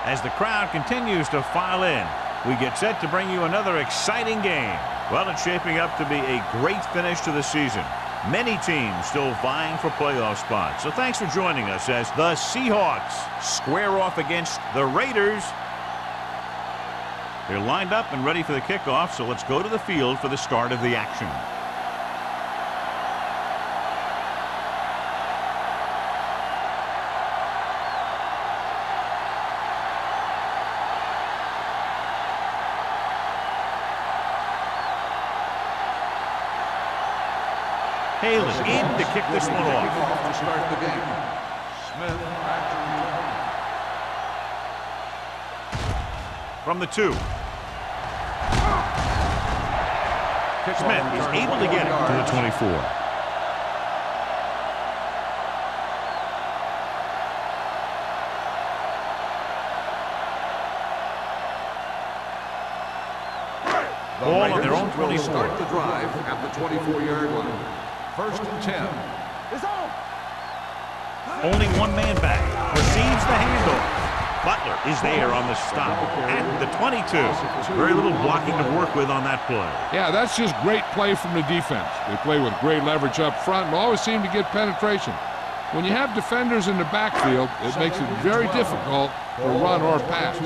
As the crowd continues to file in, we get set to bring you another exciting game. Well, it's shaping up to be a great finish to the season. Many teams still vying for playoff spots. So thanks for joining us as the Seahawks square off against the Raiders. They're lined up and ready for the kickoff, so let's go to the field for the start of the action. Halen in to kick this one off. To start the game. Smith from the 2. Smith is able to get it to the 24. Ball on their own 24. Start the drive at the 24-yard line. 1st and 10. It's on. Only one man back. Receives the handoff. Butler is there on the stop at the 22. Very little blocking to work with on that play. Yeah, that's just great play from the defense. They play with great leverage up front and always seem to get penetration. When you have defenders in the backfield, it makes it very difficult to run or pass.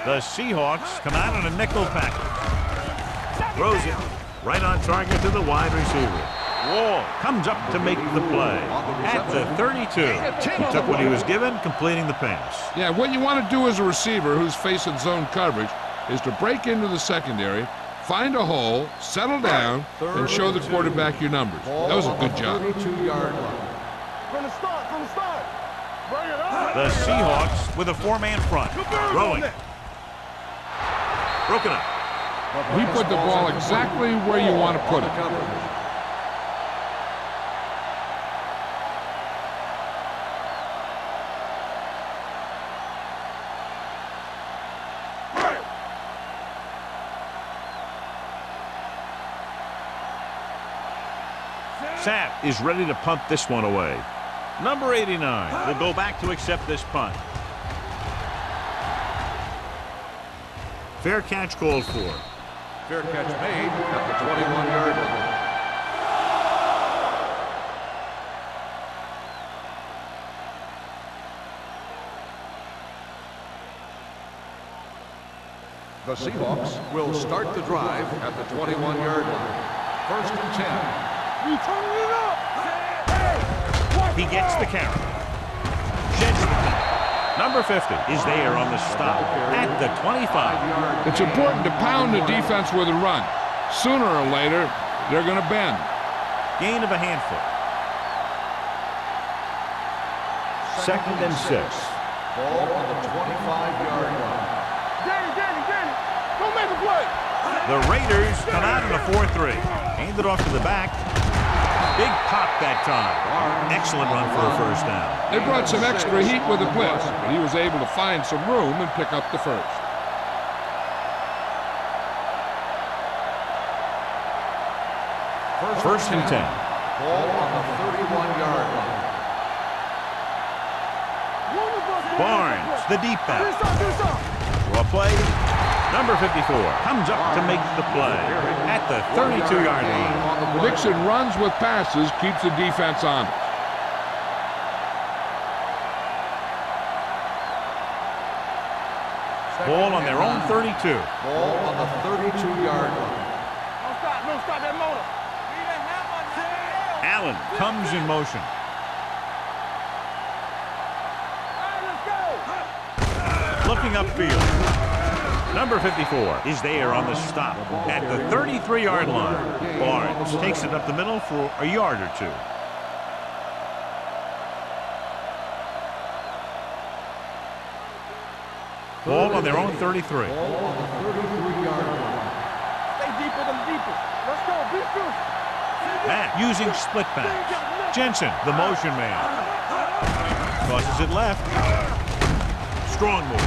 The Seahawks come out on a nickel package. Throws it right on target to the wide receiver. Wall comes up to make the play at the 32. He took what he was given, completing the pass. Yeah, what you want to do as a receiver who's facing zone coverage is to break into the secondary, find a hole, settle down, and show the quarterback your numbers. That was a good job. 32-yard line. From the start. Bring it up. The Seahawks with a 4-man front. Throwing. Broken up. He put the ball exactly where you want to put it. Sapp is ready to punt this one away. Number 89 will go back to accept this punt. Fair catch called for. Fair catch made at the 21-yard line. The Seahawks will start the drive at the 21-yard line. 1st and 10. You turning it up. He gets the carry. Sheds the punt. Number 50 is there on the stop at the 25. It's important to pound the defense with a run. Sooner or later, they're going to bend. Gain of a handful. 2nd and 6. Ball on the 25-yard line. Danny. Don't make a play. The Raiders come out in a 4-3. Hand it off to the back. Big pop that time. Excellent run for a 1st down. They brought some extra heat with the blitz, but he was able to find some room and pick up the 1st. First and 10. Ball on the 31-yard line. Barnes, the deep back. Draw play. Number 54 comes up to make the play at the 32-yard line. Dixon runs with passes, keeps the defense honest. Ball on their own 32. Ball on the 32-yard line. Don't stop that motor. Allen comes in motion. Looking upfield. Number 54 is there on the stop at the 33-yard line. Barnes takes it up the middle for a yard or 2. Ball on their own 33. Ball on the 33-yard line. Stay deeper than deeper. Let's go. Be true. Matt using split pass. Jensen, the motion man. Tosses it left. Strong move.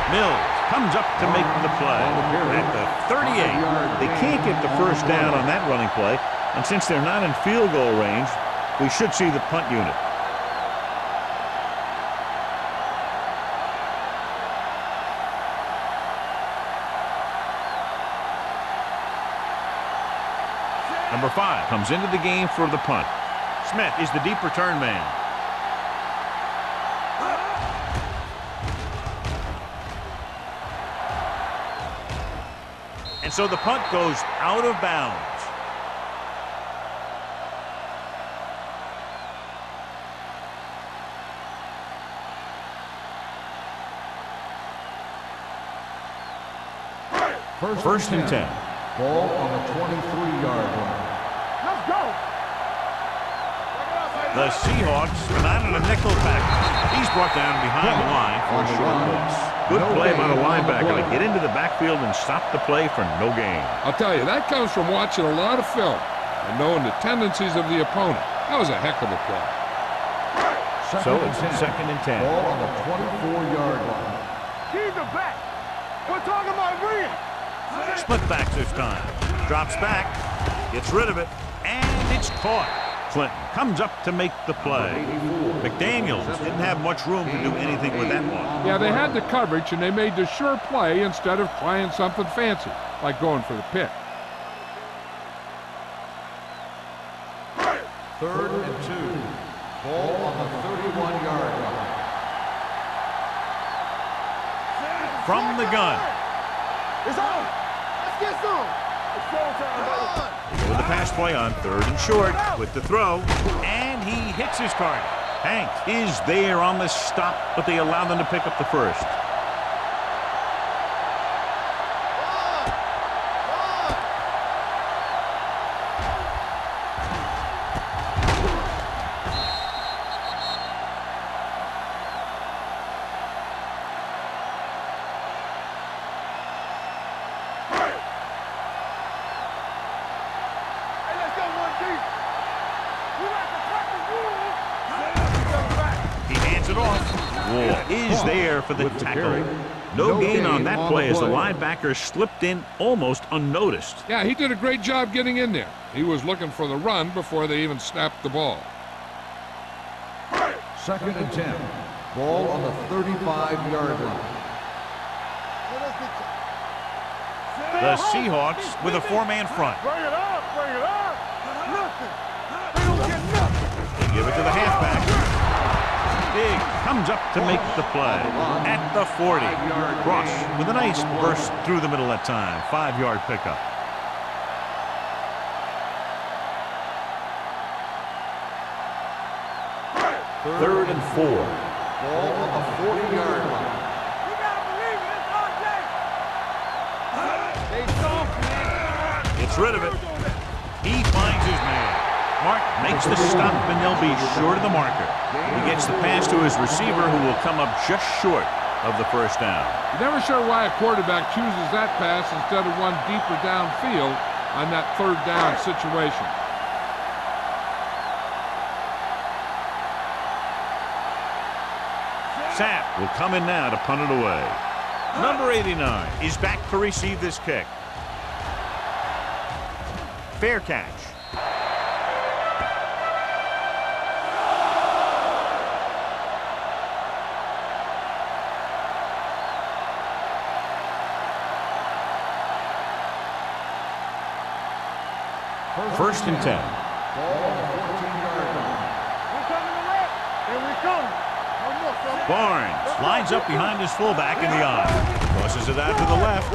Mills comes up to make the play at the 38. They can't get the 1st down on that running play, and since they're not in field goal range, we should see the punt unit. Number 5 comes into the game for the punt. Smith is the deep return man. And so the punt goes out of bounds. First and 10. Ball on the 23-yard line. Let's go. The Seahawks come out in a nickel package. He's brought down behind the line for a short loss. Good play by the linebacker to get into the backfield and stop the play for no gain. I'll tell you, that comes from watching a lot of film and knowing the tendencies of the opponent. That was a heck of a play. So it's second and 10. Ball on the 24-yard line. Keep the back. We're talking about bringing. Split back this time. Drops back. Gets rid of it. And it's caught. Clinton comes up to make the play. McDaniels didn't have much room to do anything with that one. Yeah, they had the coverage, and they made the sure play instead of trying something fancy, like going for the pick. Third and 2. Ball on the 31-yard line. From the gun. It's on. Let's get some. It's showtime, brother. They go with the pass play on third and short with the throw, and he hits his target. Hank is there on the stop, but they allow them to pick up the first. Is there for the tackle. No gain on that play as the linebacker slipped in almost unnoticed. Yeah, he did a great job getting in there. He was looking for the run before they even snapped the ball. Second and 10. Ball on the 35-yard line. The Seahawks with a 4-man front. Bring it up, bring it up. Nothing. They don't get nothing. They give it to the halfback. Big comes up to make the play at the 40. Cross with a nice burst through the middle that time. 5-yard pickup. Third and 4. Ball on the 40-yard line. You gotta believe it. It's RJ. Gets rid of it. He finds his man. Martin makes the stop, and they'll be short of the marker. He gets the pass to his receiver, who will come up just short of the first down. You're never sure why a quarterback chooses that pass instead of one deeper downfield on that third down situation. Sapp will come in now to punt it away. Number 89 is back to receive this kick. Fair catch. First and 10. Ball on the 14-yard line. We're coming to left. Here we come. No more, son. Barnes lines up behind his fullback in the eye. Crosses it out to the left.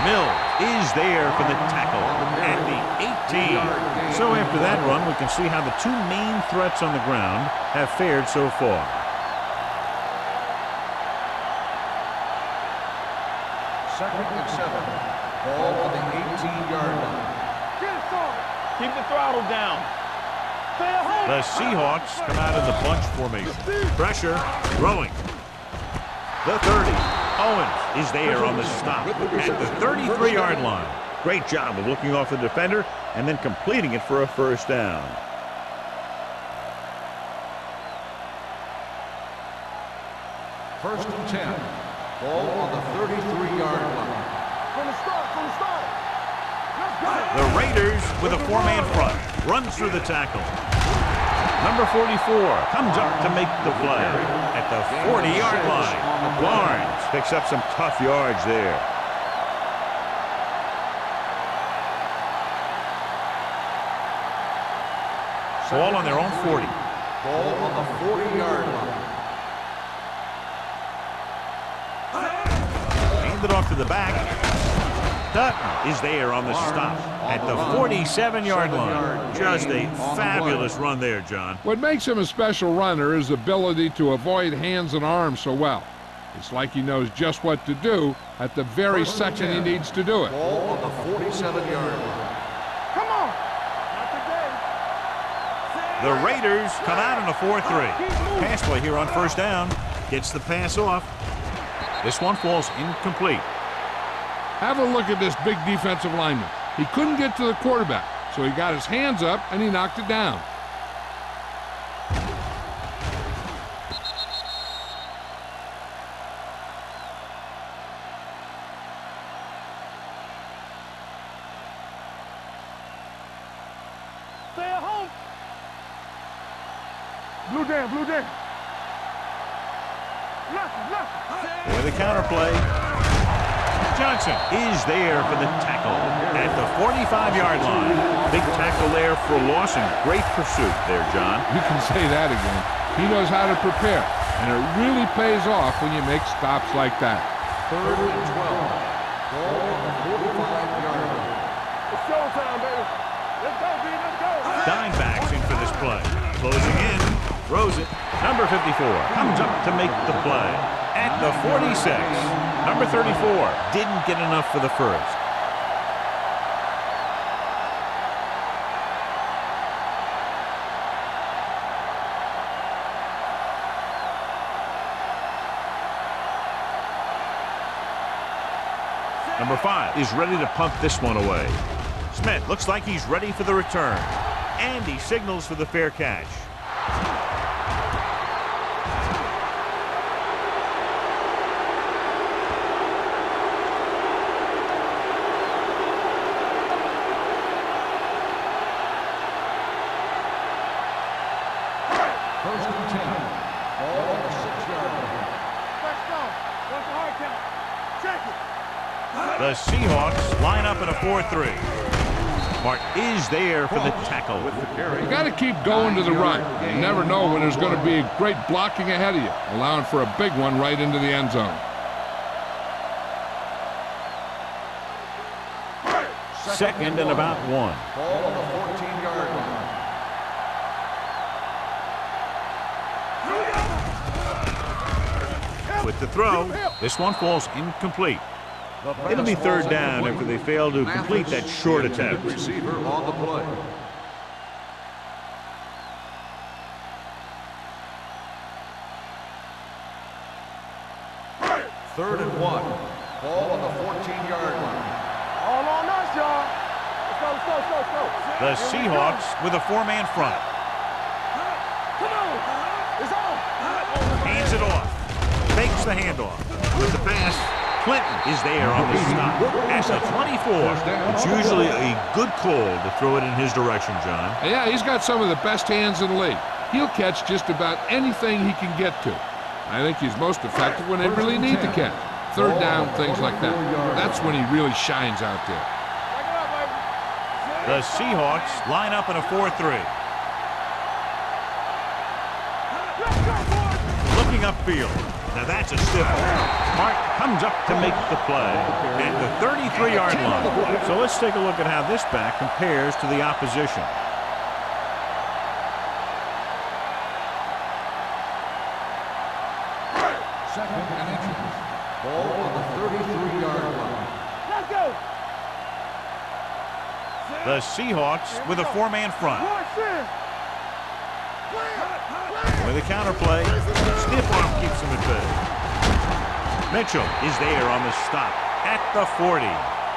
Mills is there for the tackle at the 18. So after that run, we can see how the two main threats on the ground have fared so far. Second and 7. Ball on the 18-yard line. Get it, son. Keep the throttle down. Stay at home. The Seahawks come out in the bunch formation. Pressure, throwing. The 30. Owens is there on the stop at the 33-yard line. Great job of looking off the defender and then completing it for a first down. First and 10. Ball on the 33-yard line. From the start, from the start. Let's go. The Raiders with a 4-man front. Runs through the tackle. Number 44 comes up to make the play at the 40-yard line. Barnes picks up some tough yards there. Ball on their own 40. Ball on the 40-yard line. Hand it off to the back. Dutton is there on the stop at the 47-yard line. Just a fabulous run there, John. What makes him a special runner is the ability to avoid hands and arms so well. It's like he knows just what to do at the very second he needs to do it. Ball on the 47-yard line. Come on. Not today. The Raiders come out in a 4-3. Pass play here on first down. Gets the pass off. This one falls incomplete. Have a look at this big defensive lineman. He couldn't get to the quarterback, so he got his hands up and he knocked it down. Stay at home. Blue down, blue down. Nothing. With the counter play. Johnson is there for the tackle at the 45-yard line. Big tackle there for Lawson. Great pursuit there, John. You can say that again. He knows how to prepare, and it really pays off when you make stops like that. 3rd and 12. Ball on the 45-yard line. It's showtime, baby. Let's go, B. Let's go. Dime backs in for this play. Closing in. Throws it. Number 54 comes up to make the play at the 46. Number 34 didn't get enough for the first. Number 5 is ready to punt this one away. Smith looks like he's ready for the return. And he signals for the fair catch. The Seahawks line up in a 4-3. Mark is there for the tackle. You got to keep going to the run. You never know when there's going to be great blocking ahead of you, allowing for a big one right into the end zone. Second and about 1. Ball on the 14-yard line. With the throw, this one falls incomplete. It'll be 3rd down after they fail to complete that short attempt. Receiver on the play. Third and 1. Ball on the 14-yard line. All on us, y'all. Let's go. The Seahawks with a 4-man front. Come on. It's on. Hands it off. Fakes the handoff. With the pass. Clinton is there on the stop at the 24. It's usually a good call to throw it in his direction, John. Yeah, he's got some of the best hands in the league. He'll catch just about anything he can get to. I think he's most effective when they really need to catch. 3rd down, things like that. That's when he really shines out there. The Seahawks line up in a 4-3. Looking upfield. Now that's a stiff one. Mark comes up to make the play at the 33-yard line. So let's take a look at how this back compares to the opposition. Second and inches. Ball on the 33-yard line. Let's go. The Seahawks with a 4-man front. With a counter play, stiff arm keeps him at bay. Mitchell is there on the stop at the 40.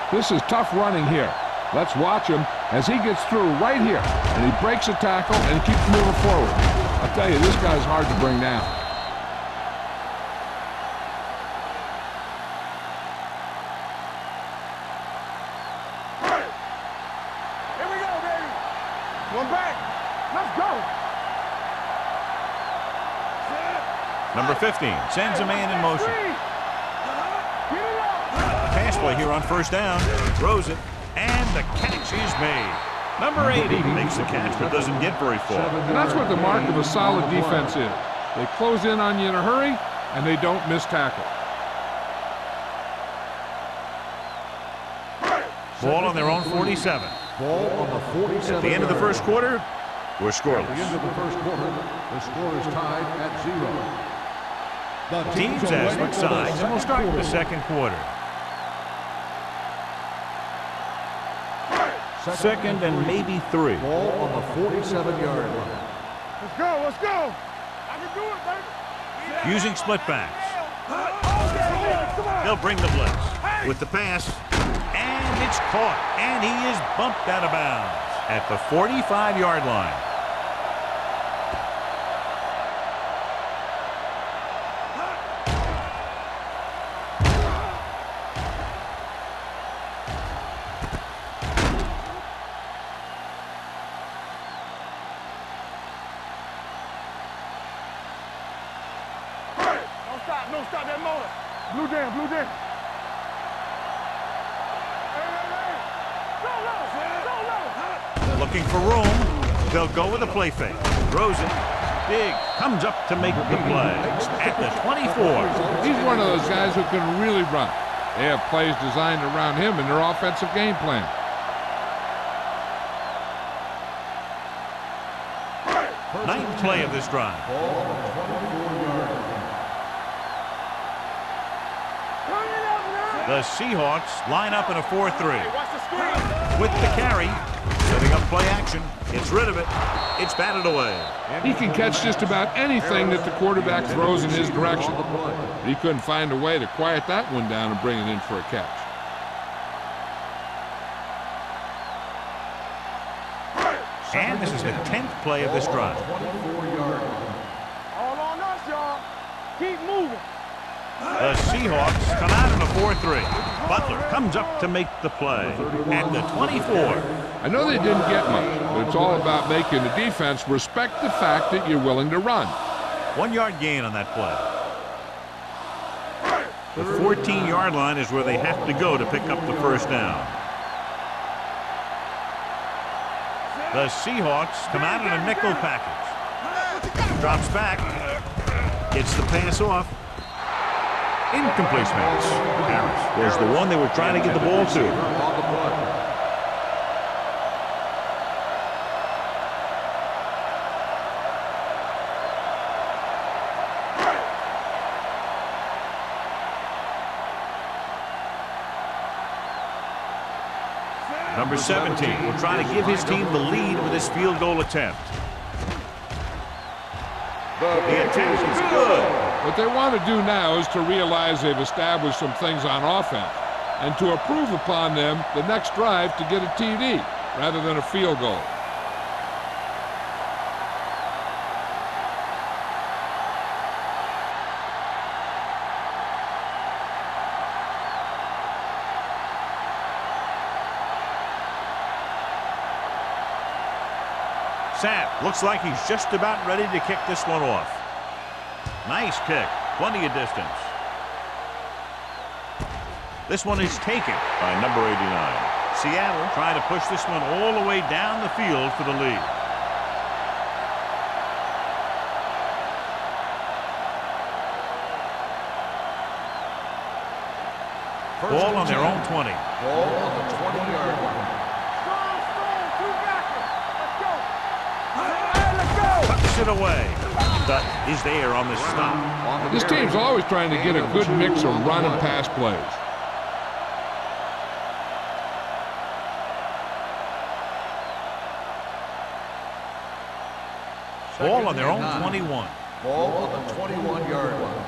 This is tough running here. Let's watch him as he gets through right here. And he breaks a tackle and keeps moving forward. I'll tell you, this guy's hard to bring down. Here we go, baby. One back. Let's go. Number 15 sends a man in motion. Pass play here on first down. Throws it, and the catch is made. Number 80 makes the catch but doesn't get very far. And that's what the mark of a solid defense is. They close in on you in a hurry, and they don't miss tackle. Ball on their own 47. Ball on the 47. At the end of the first quarter, we're scoreless. At the end of the first quarter, the score is tied at 0. The Teams as switch sides, and we'll start the second quarter. Second and maybe 3. Ball on the 47-yard line. Let's go, let's go. I can do it, baby. Using split backs. They'll bring the blitz. With the pass. And it's caught. And he is bumped out of bounds at the 45-yard line. Don't stop that motor. Blue down, blue down. Looking for room. They'll go with a play fake. Throws it. Big. Comes up to make the play. At the 24. He's one of those guys who can really run. They have plays designed around him in their offensive game plan. Ninth play of this drive. The Seahawks line up in a 4-3. With the carry, setting up play action. Gets rid of it. It's batted away. He can catch just about anything that the quarterback throws in his direction. He couldn't find a way to quiet that one down and bring it in for a catch. And this is the 10th play of this drive. All on us, y'all. Keep moving. The Seahawks come out in a 4-3. Butler comes up to make the play at the 24. I know they didn't get much, but it's all about making the defense respect the fact that you're willing to run. 1 yard gain on that play. The 14-yard line is where they have to go to pick up the first down. The Seahawks come out in a nickel package. Drops back. Gets the pass off. Incomplete pass. Harris was the one they were trying to get the ball to. Number 17 will try to give his team the lead with his field goal attempt. The attempt is good. What they want to do now is to realize they've established some things on offense and to improve upon them the next drive to get a TD rather than a field goal. Sapp looks like he's just about ready to kick this one off. Nice kick. Plenty of distance. This one is taken by number 89. Seattle trying to push this one all the way down the field for the lead. Ball on their own 20. Ball on the 20-yard line. Puts it away. Dutton is there on the stop. This team's always trying to get a good mix of run and pass plays. Ball on their own 21. Ball on the 21-yard line.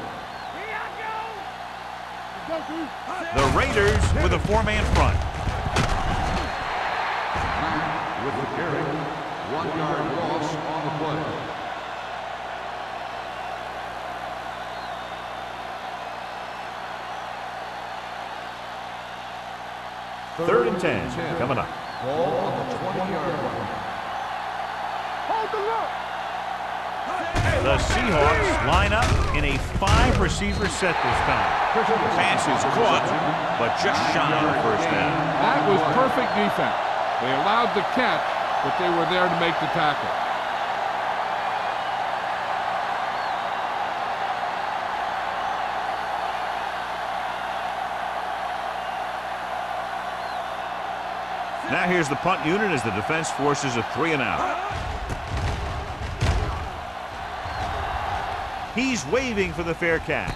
The Raiders with a four-man front. With the carry, 1 yard loss on the play. Third and 10 coming up. Ball on the 20-yard line. Hold the look. The Seahawks line up in a 5-receiver set this time. Pass is caught, but just shy of the first down. That was perfect defense. They allowed the catch, but they were there to make the tackle. Now here's the punt unit as the defense forces a 3 and out. He's waving for the fair catch.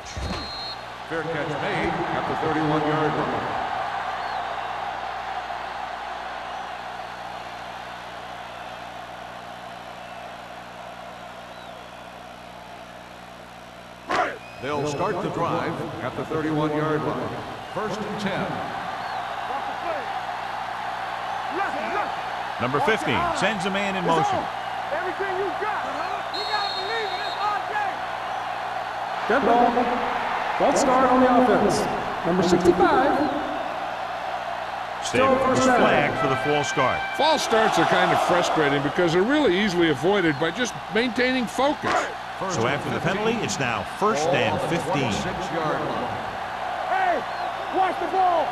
Fair catch made at the 31-yard line. They'll start the drive at the 31-yard line. First and 10. Number 15 sends a man in motion. Everything you got. You gotta believe it. It's our game. Dead ball. False start on the offense. Number 65. Still first flag for the false start. False starts are kind of frustrating because they're really easily avoided by just maintaining focus. So after the penalty, it's now first and 15. 6-yard line. Hey, watch the ball.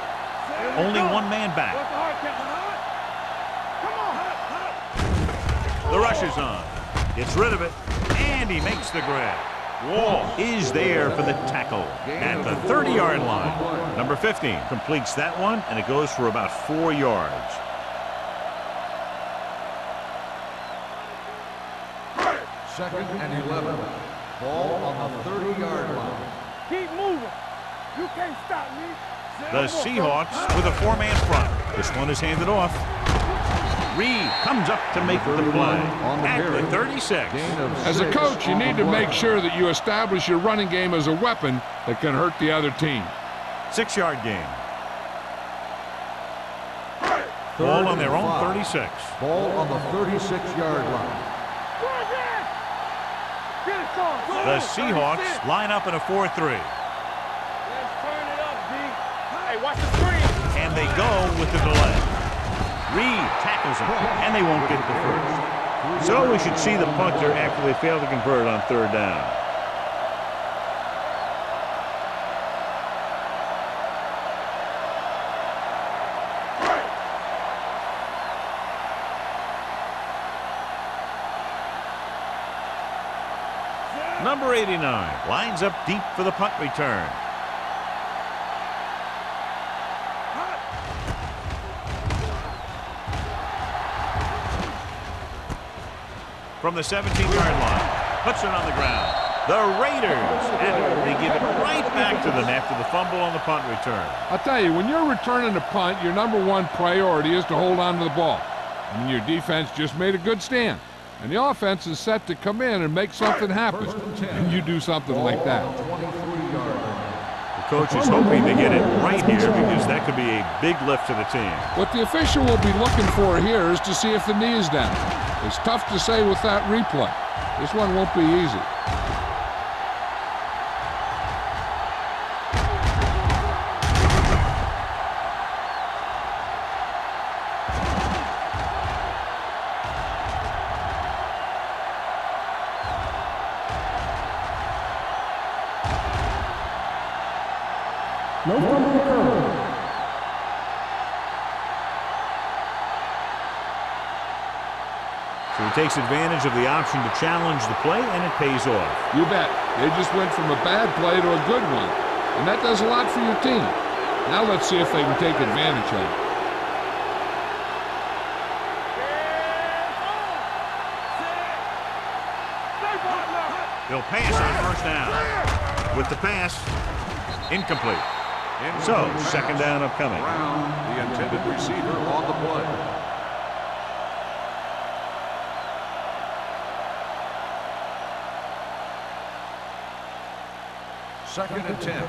Only one man back. What's the hard count? Come on. The rush is on. Gets rid of it, and he makes the grab. Wall is there for the tackle at the 30-yard line. Number 15 completes that one, and it goes for about 4 yards. Second and 11. Ball on the 30-yard line. Keep moving. You can't stop me. The Seahawks with a 4-man front. This one is handed off. Reed comes up to make the play at the 36. As a coach, you need to make sure that you establish your running game as a weapon that can hurt the other team. 6-yard gain. Ball on their own 36. Ball on the 36-yard line. The Seahawks line up in a 4-3. Let's turn it up, D. Hey, watch the screen. And they go with the delay. Reed tackles him, and they won't get the first. So we should see the punter after they fail to convert on 3rd down. Number 89 lines up deep for the punt return. From the 17-yard line, puts it on the ground. The Raiders, and they give it right back to them after the fumble on the punt return. I'll tell you, when you're returning a punt, your number one priority is to hold on to the ball. I mean, your defense just made a good stand, and the offense is set to come in and make something happen, and you do something like that. The coach is hoping to get it right here because that could be a big lift to the team. What the official will be looking for here is to see if the knee is down. It's tough to say with that replay. This one won't be easy. No fumble occurred. So he takes advantage of the option to challenge the play, and it pays off. You bet. They just went from a bad play to a good one, and that does a lot for your team. Now let's see if they can take advantage of it. They'll pass on 1st down. With the pass, incomplete. So, 2nd down upcoming. Brown, the intended receiver, on the play. Second and 10.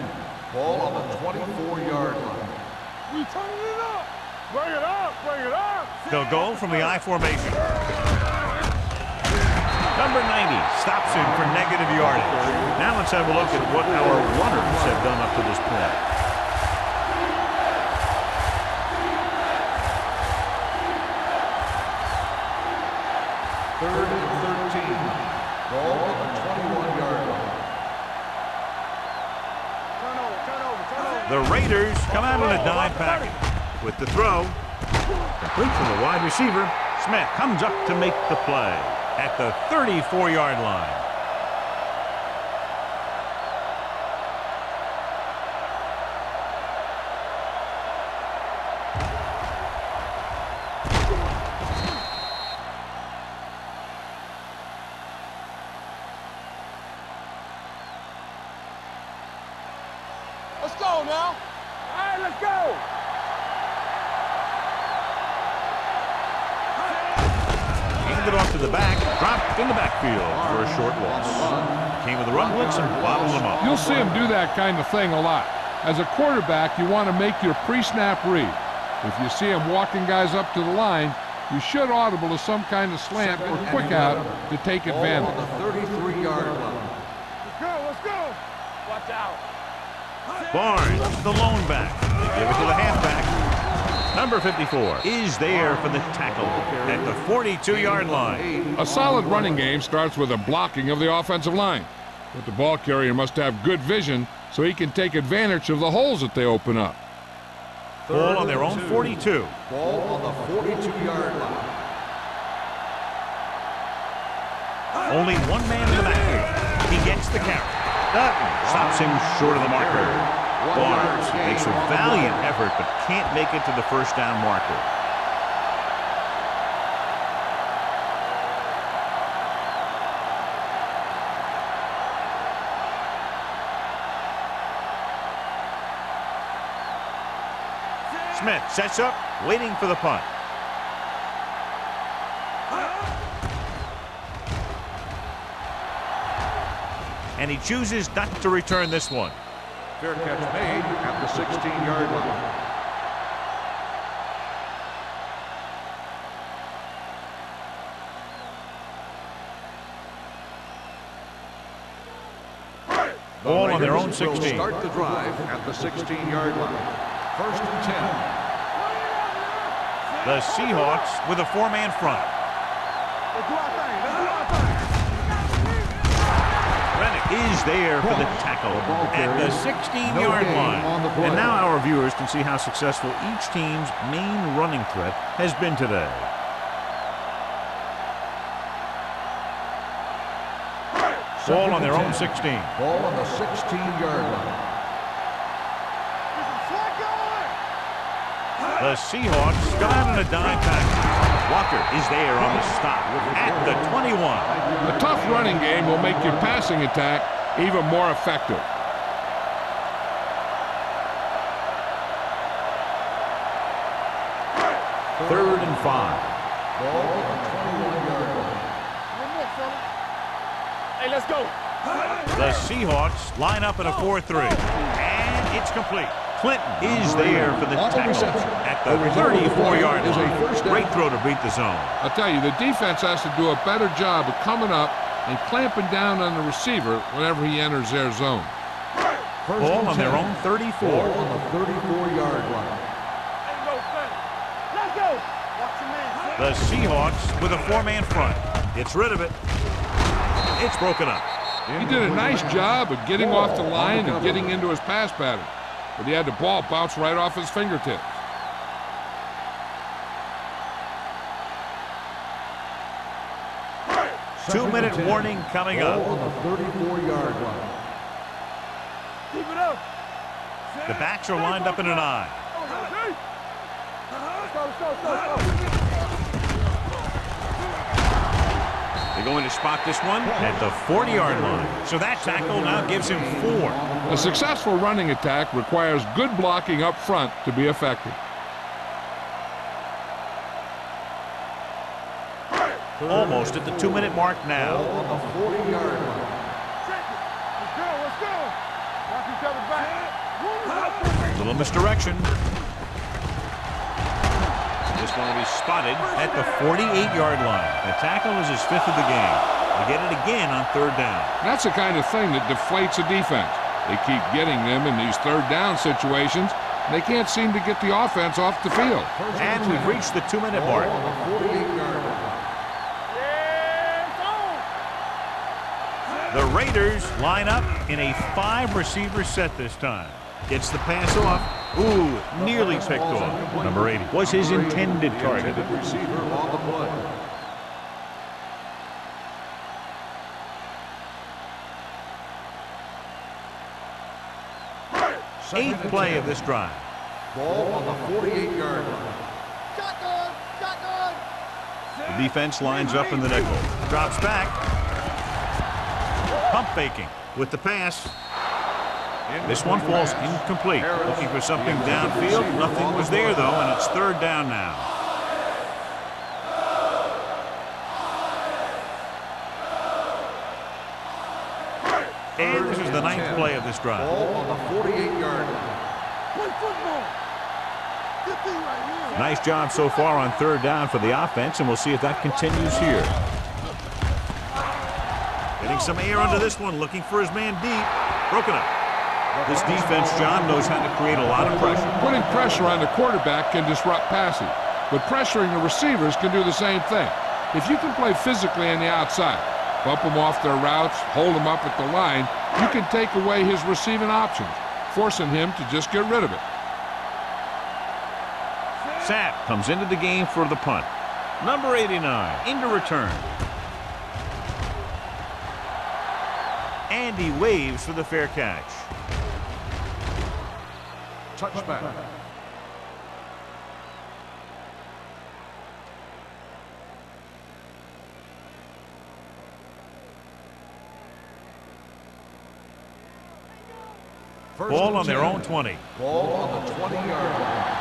Ball on the 24-yard line. We turning it up. Bring it up. Bring it up. They'll go from the I formation. Number 90 stops him for negative yardage. Now let's have a look at what our runners have done up to this point. Third and 13. Ball on the 21-yard line. The Raiders come out in a dime package with the throw. Complete from the wide receiver. Smith comes up to make the play at the 34-yard line. Let's go now. All right, let's go. Handed off to the back, dropped in the backfield for a short loss. Came with a run blitz and bobbled him up. You'll see him do that kind of thing a lot. As a quarterback, you want to make your pre-snap read. If you see him walking guys up to the line, you should audible to some kind of slant or quick out to take advantage. On the 33-yard line. Let's go, let's go. Watch out. Barnes, the lone back. They give it to the halfback. Number 54 is there for the tackle at the 42-yard line. A solid running game starts with a blocking of the offensive line. But the ball carrier must have good vision so he can take advantage of the holes that they open up. Ball on their own 42. Ball on the 42-yard line. Only one man in the backfield. He gets the carry. Dutton stops him short of the marker. Barnes makes a valiant effort but can't make it to the first down marker. Smith sets up, waiting for the punt. And he chooses not to return this one. Fair catch made at the 16-yard line. Ball on their own Will 16. start the drive at the 16-yard line. First and 10. The Seahawks with a four-man front. Let's do our thing. Let's do our thing. Rennick is there for the tackle at the 16-yard line. And now our viewers can see how successful each team's main running threat has been today. Ball on their own 16. Ball on the 16-yard line. The Seahawks go out in a dime package. Walker is there on the stop at the 21. A tough running game will make your passing attack even more effective. Third and 5. Ball on the 21-yard line. Hey, let's go. The Seahawks line up in a 4-3. And it's complete. Clinton is there for the tackle at the 34-yard line. Great throw to beat the zone. I'll tell you, the defense has to do a better job of coming up and clamping down on the receiver whenever he enters their zone. Ball on their own 34. Ball on the 34-yard line. Let's go. Watch your man. The Seahawks with a four-man front. Gets rid of it. It's broken up. He did a nice job of getting off the line and getting into his pass pattern, but he had the ball bounce right off his fingertips. Two-minute warning coming Ball up. on the 34-yard line. Keep it up. The backs are lined up in an eye. Let's go, let's go, let's go, let's go. They're going to spot this one at the 40-yard line. So that tackle now gives him 4. A successful running attack requires good blocking up front to be effective. Almost at the 2-minute mark now. Ball on the 40-yard line. Let's go, let's go. Knock each other back. Little misdirection. This one will be spotted at the 48-yard line. The tackle is his 5th of the game. They get it again on 3rd down. That's the kind of thing that deflates a defense. They keep getting them in these 3rd down situations. They can't seem to get the offense off the field. And we've reached the 2-minute mark. Ball on the 48-yard line. The Raiders line up in a 5-receiver set this time. Gets the pass off. Ooh, nearly picked off. Number 80 was his intended target. Receiver on the play. Eighth play of this drive. Ball on the 48-yard line. Shotgun! Shotgun! The defense lines up in the nickel. Drops back. Pump faking with the pass. This one falls incomplete. Looking for something downfield. Nothing was there, though, and it's third down now. And this is the ninth play of this drive. Ball on the 48-yard line. Play football! Good thing right here. Nice job so far on third down for the offense, and we'll see if that continues here. Getting some air under this one, looking for his man deep. Broken up. This defense, John, knows how to create a lot of pressure. Putting pressure on the quarterback can disrupt passing, but pressuring the receivers can do the same thing. If you can play physically on the outside, bump them off their routes, hold them up at the line, you can take away his receiving options, forcing him to just get rid of it. Sapp comes into the game for the punt. Number 89 into return. And he waves for the fair catch. Touchback. Ball on their own 20. Ball on the 20-yard line.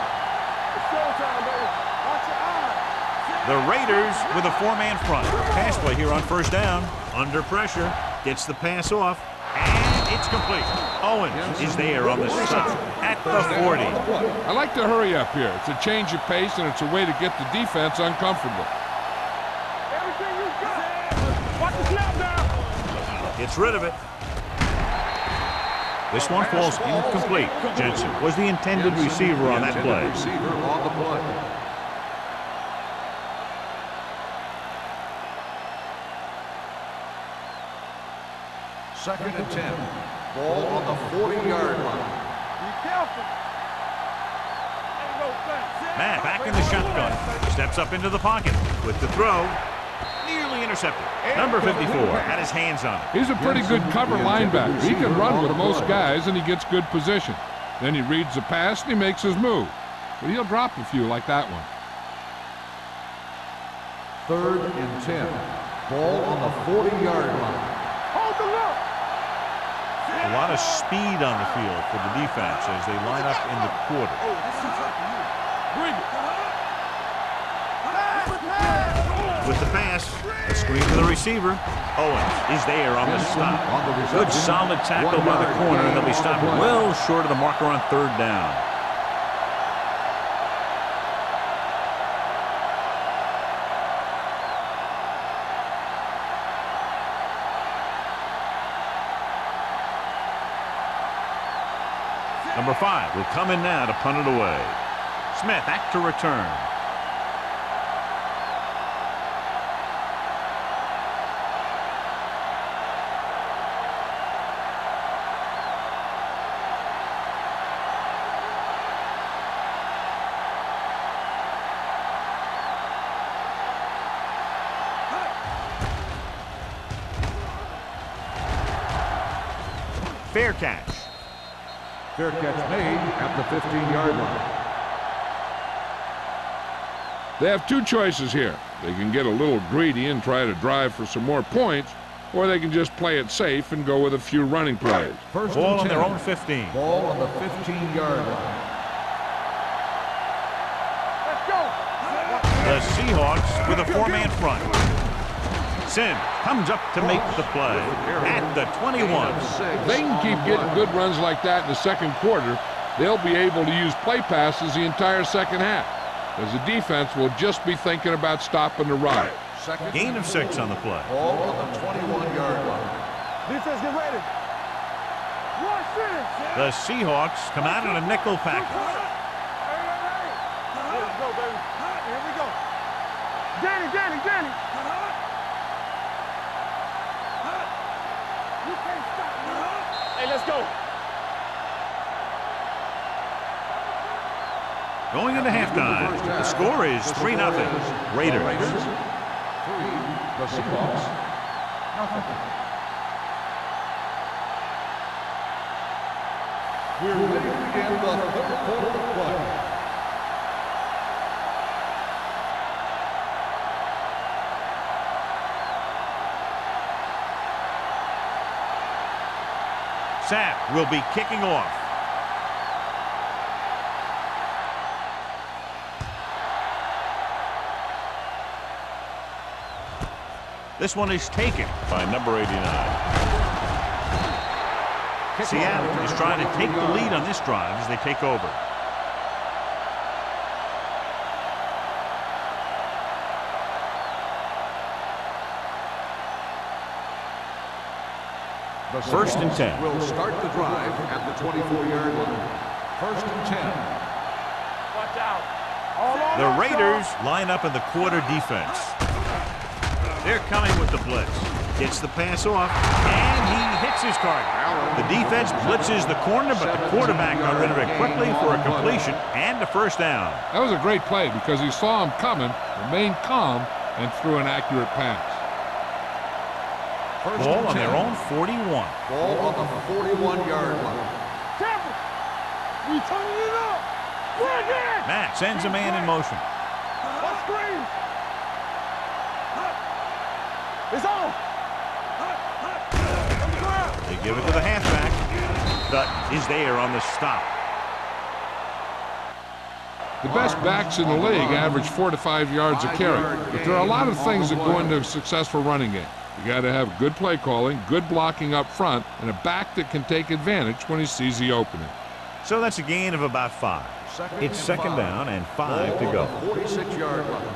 It's showtime, baby. Watch your eyes. The Raiders with a four-man front. Pass play here on first down. Under pressure. Gets the pass off. And it's complete. Owens is there on the stop at the 40. I like to hurry up here. It's a change of pace, and it's a way to get the defense uncomfortable. Everything you got. Watch the snap now. Gets rid of it. This one falls incomplete. Jensen was the intended receiver on that play. Receiver on the play. Second and 10. Ball on the 40-yard line. Be careful. Ain't no thing. Matt back in the shotgun. Steps up into the pocket with the throw. Nearly intercepted. Number 54 had his hands on it. He's a pretty good cover linebacker. He can run with most guys, and he gets good position. Then he reads the pass, and he makes his move. But he'll drop a few like that one. Third and 10. Ball on the 40-yard line. Hold the look. A lot of speed on the field for the defense as they line up in the quarter. Bring it. With the pass, a screen to the receiver. Owens is there on the stop. Good solid tackle by the corner, and they'll be stopped well short of the marker on third down. Number 5 will come in now to punt it away. Smith back to return. Fair catch. Fair catch made at the 15-yard line. They have two choices here. They can get a little greedy and try to drive for some more points, or they can just play it safe and go with a few running plays. First Ball and on 10. their own 15. Ball on the 15-yard line. Let's go. The Seahawks with a four-man front. Sims comes up to make the play at the 21. If they can keep getting good runs like that in the second quarter, they'll be able to use play passes the entire second half, as the defense will just be thinking about stopping the run. Gain of 6 on the play. Ball on the 21-yard line. Defense, get ready. Watch this. The Seahawks come out in a nickel package. Here we go, baby. Here we go. Danny. You can't stop me. Hey, let's go. Going into halftime, the score is 3-0. Raiders. 3, the Seahawks, nothing. We're ready to begin the third quarter of play. Sapp will be kicking off. This one is taken by number 89. Seattle is trying to take the lead on this drive as they take over. The First and 10. Will start the drive at the 24-yard line. First and 10. Watch out. The Raiders line up in the quarter defense. They're coming with the blitz. Gets the pass off, and he hits his target. The defense blitzes the corner, but the quarterback got rid of it quickly for a completion and a first down. That was a great play because he saw him coming, remained calm, and threw an accurate pass. Ball on their own 41. Ball on the 41-yard line. Tampa, we turning it up. We're again. Matt sends a man in motion. What screen? It's on. They give it to the halfback. Dutt is there on the stop. The best backs in the league average 4 to 5 yards a carry, but there are a lot of things that go into a successful running game. You got to have good play calling, good blocking up front, and a back that can take advantage when he sees the opening. So that's a gain of about 5. It's second down and 5 to go. 46-yard line.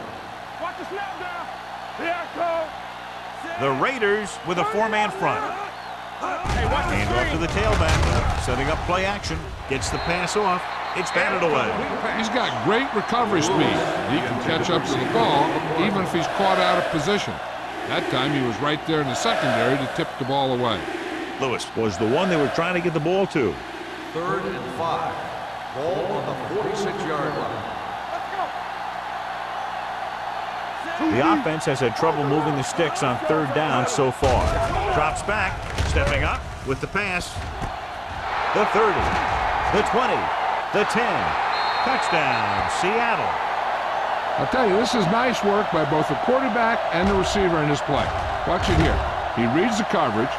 Watch the snap down. Here I come. The Raiders with a 4-man front. Hey, watch the Hand off to screen. the tailback. Setting up play action. Gets the pass off. It's batted away. He's got great recovery speed. He can catch up to the ball even if he's caught out of position. That time he was right there in the secondary to tip the ball away. Lewis was the one they were trying to get the ball to. 3rd and 5. Ball on the 46-yard line. The offense has had trouble moving the sticks on 3rd down so far. Drops back, stepping up with the pass. The 30, the 20, the 10. Touchdown, Seattle. I'll tell you, this is nice work by both the quarterback and the receiver in this play. Watch it here. He reads the coverage,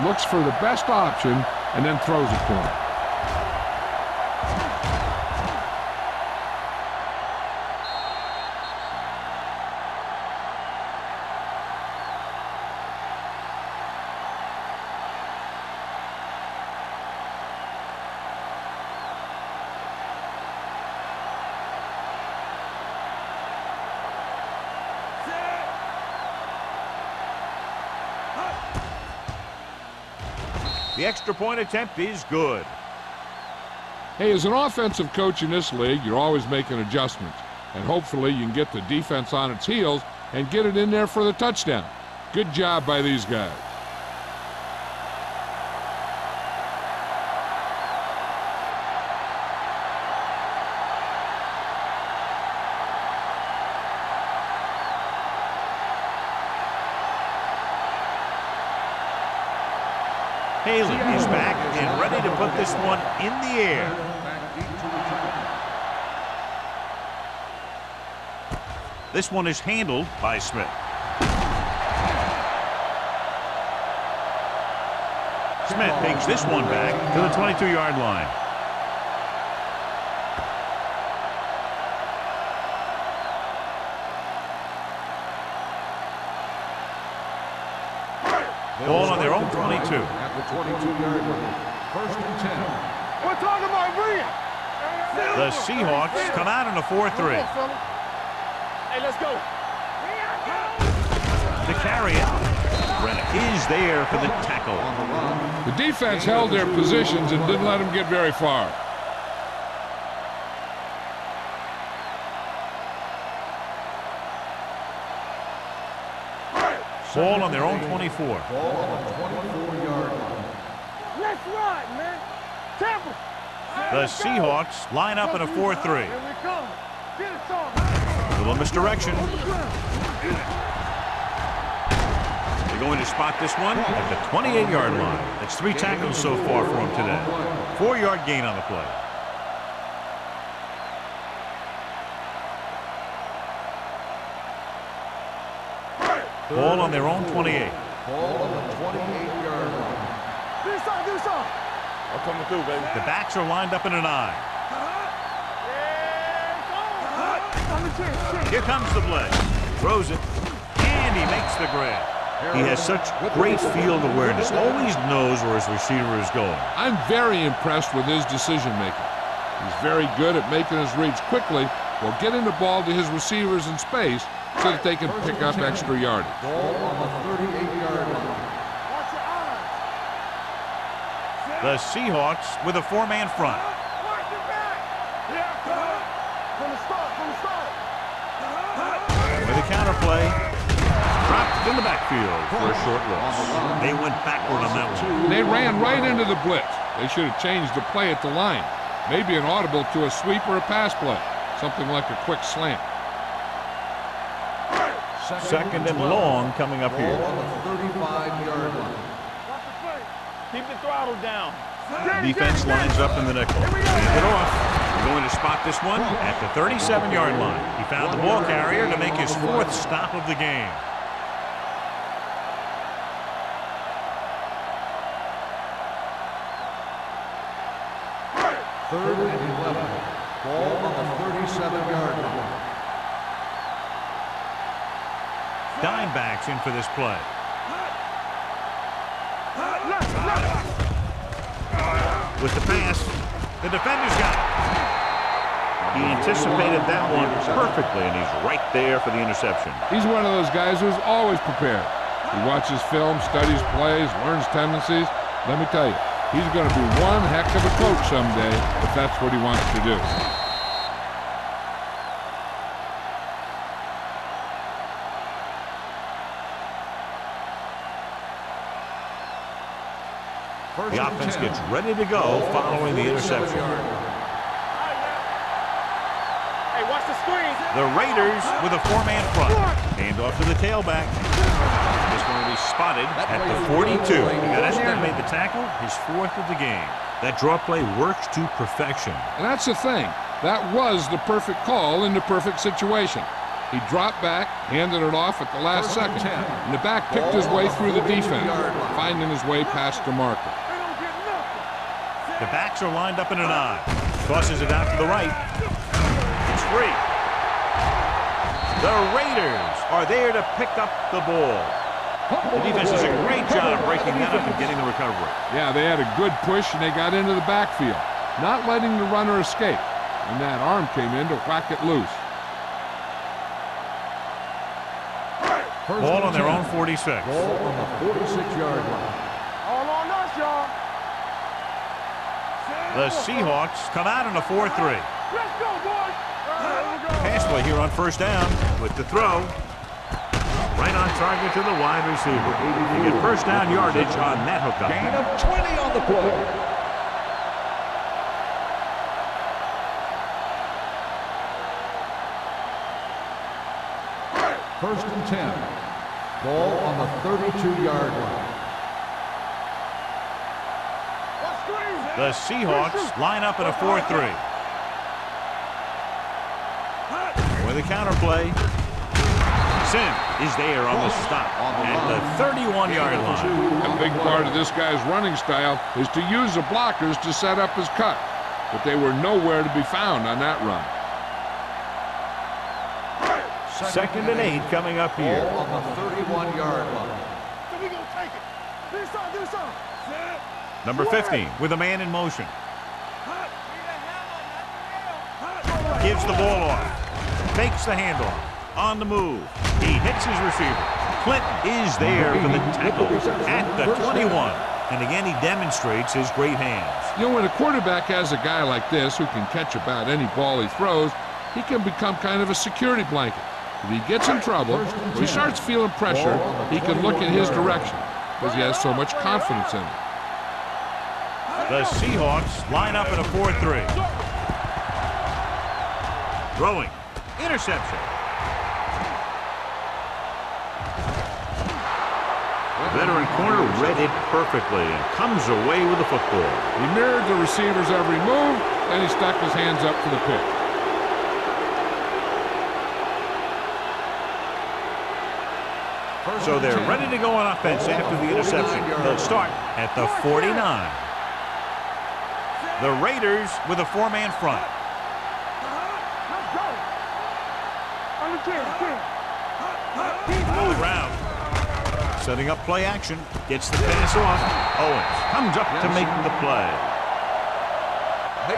looks for the best option, and then throws it to him. The extra point attempt is good. Hey, as an offensive coach in this league, you're always making adjustments. And hopefully you can get the defense on its heels and get it in there for the touchdown. Good job by these guys. Haley is back and ready to put this one in the air. This one is handled by Smith. Smith takes this one back to the 22-yard line. Ball on their own 22. At the 22-yard line. 1st and 10. We're talking about brilliant. The Seahawks come out in a 4-3. Hey, let's go. To carry it, Brennan is there for the tackle. The defense held their positions and didn't let them get very far. Ball on their own 24. Ball on the 24-yard line. Let's ride, man. Tampa. The Seahawks line up in a 4-3. A little misdirection. They're going to spot this one at the 28-yard line. That's 3 tackles so far for him today. 4-yard gain on the play. Ball on their own 28. Ball on the 28-yard line. Do some. I'm coming through, baby. The backs are lined up in an I. Here comes the blitz. Throws it, and he makes the grab. He has such great field awareness. Always knows where his receiver is going. I'm very impressed with his decision-making. He's very good at making his reads quickly while getting the ball to his receivers in space so that they can pick up extra yardage. Ball on the 38-yard line. The Seahawks with a 4-man front. With a counter play. Dropped in the backfield for a short loss. They went backward on that one. They ran right into the blitz. They should have changed the play at the line. Maybe an audible to a sweep or a pass play. Something like a quick slant. Second and long coming up here. Ball on the 35-yard line. Keep the throttle down. Defense lines up in the nickel. Leave it off. We're going to spot this one at the 37-yard line. He found the ball carrier to make his 4th stop of the game. Third and 11. Ball on the 37-yard line. Dime backs in for this play. With the pass, the defender's got it. He anticipated that one perfectly, and he's right there for the interception. He's one of those guys who's always prepared. He watches film, studies plays, learns tendencies. Let me tell you, he's going to be one heck of a coach someday if that's what he wants to do. The offense gets ready to go following the interception. Hey, watch the screen. The Raiders with a 4-man front. Hand off to the tailback. This one will be spotted at the 42. He got in there and made the tackle, his 4th of the game. That draw play works to perfection. And that's the thing. That was the perfect call in the perfect situation. He dropped back, handed it off at the last second, and the back picked his way through the defense, finding his way past the marker. The backs are lined up in an I. Tosses it out to the right. It's free. The Raiders are there to pick up the ball. The defense does a great job breaking that up and getting the recovery. Yeah, they had a good push, and they got into the backfield, not letting the runner escape. And that arm came in to whack it loose. Ball on their own 46. Ball on the 46-yard line. All on us, y'all. The Seahawks come out in a 4-3. Let's go, boys. Pass play here on first down with the throw. Right on target to the wide receiver. You get first down yardage on that hookup. Gain of 20 on the play. First and 10. Ball on the 32-yard line. The Seahawks line up in a 4-3. With a counter play. Sim is there on the stop at the 31-yard line. A big part of this guy's running style is to use the blockers to set up his cut, but they were nowhere to be found on that run. Second and 8 coming up here. Ball on the 31-yard line. So we gonna take it. Do something. Number 15 with a man in motion. Gives the ball off. Takes the handoff. On the move. He hits his receiver. Clinton is there for the tackle at the 21. And again, he demonstrates his great hands. You know, when a quarterback has a guy like this who can catch about any ball he throws, he can become kind of a security blanket. If he gets in trouble, when he starts feeling pressure, he can look in his direction because he has so much confidence in him. The Seahawks line up in a 4-3. Throwing. Interception. Veteran corner read it perfectly and comes away with the football. He mirrored the receiver's every move, and he stuck his hands up for the pick. So they're ready to go on offense after the interception. They'll start at the 49. The Raiders with a 4-man front. Let's go. On the 10. All around. Setting up play action. Gets the pass off. Owens comes up to make the play.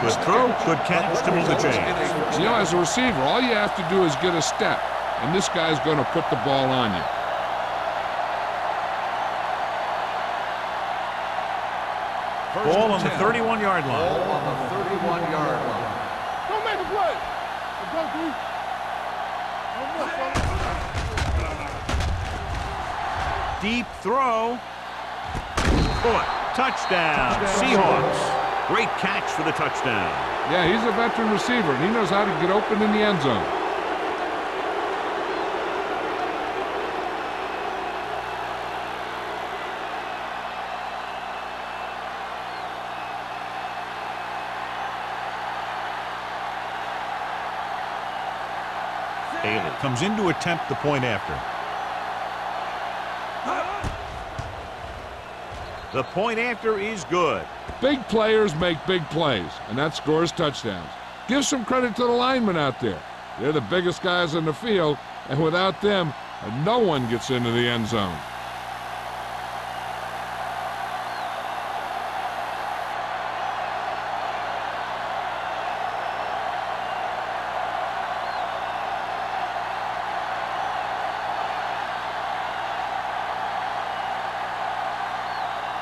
Good throw, good catch to move the chains. You know, as a receiver, all you have to do is get a step, and this guy's going to put the ball on you. Ball on the 31-yard line. Ball on the 31-yard line. Don't make a play. Let's go, dude. Deep throw. Caught. Touchdown. Seahawks. Great catch for the touchdown. Yeah, he's a veteran receiver, and he knows how to get open in the end zone. Taylor comes in to attempt the point after. The point after is good. Big players make big plays, and that scores touchdowns. Give some credit to the linemen out there. They're the biggest guys on the field, and without them, no one gets into the end zone.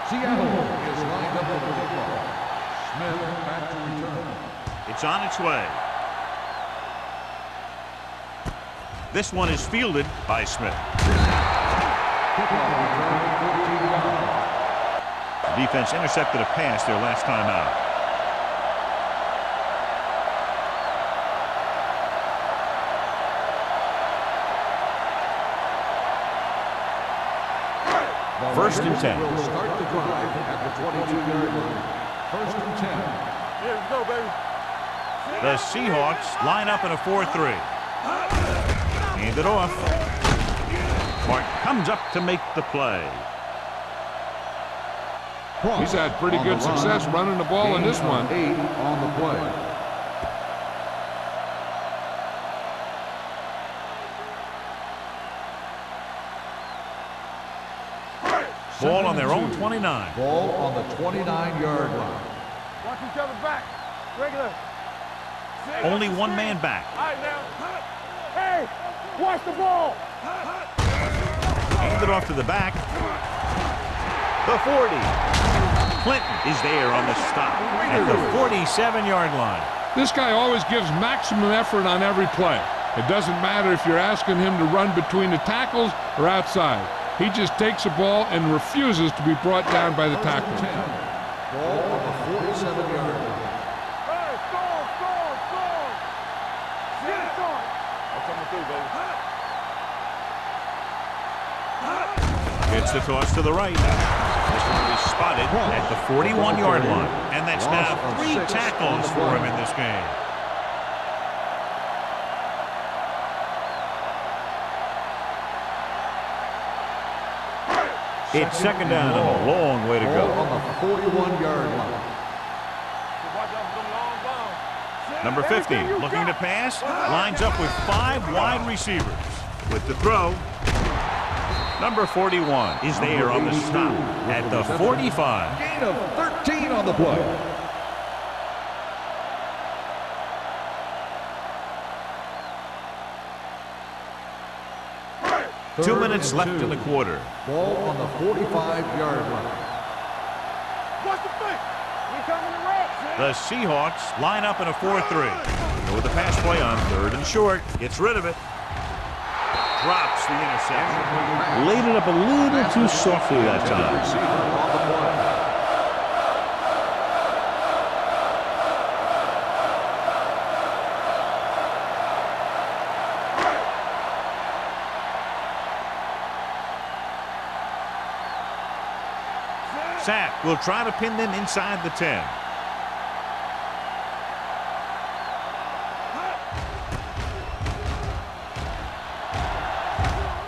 Seattle is lined up with the football. Smith back to return. It's on its way. This one is fielded by Smith. Kickoff return, 14 yards. Defense intercepted a pass their last time out. First and 10. Will start the drive at the 22-yard line. First and 10. Here we go, baby. The Seahawks line up in a 4-3. Hand it off. Martin comes up to make the play. He's had pretty good success running the ball in this one. 8 on the play. Ball on their own 29. Ball on the 29-yard line. Watch each other back. Regular. Only one man back. All right, now. Hey, watch the ball. Hand it off to the back. The 40. Clinton is there on the stop at the 47-yard line. This guy always gives maximum effort on every play. It doesn't matter if you're asking him to run between the tackles or outside. He just takes the ball and refuses to be brought down by the tackle. Ball on the 47-yard line. Hey, score. Get it going. I'm coming through, baby. Gets the toss to the right. This one is spotted at the 41-yard line. And that's now 3 tackles for him in this game. It's second down and a long way to Ball go. on the 41-yard line. Watch out for them long bombs. Number 50 looking to pass. Lines up with 5 wide receivers. With the throw. Number 41 is there on the stop at the 45. Gain of 13 on the play. Two minutes left in the quarter. Ball on the 45-yard line. Watch the fake. We coming to red. The Seahawks line up in a 4-3. Go with the pass play on 3rd and short. Gets rid of it. Drops the interception. Laid it up a little too softly that time. Receiver on the play. Sack will try to pin them inside the 10.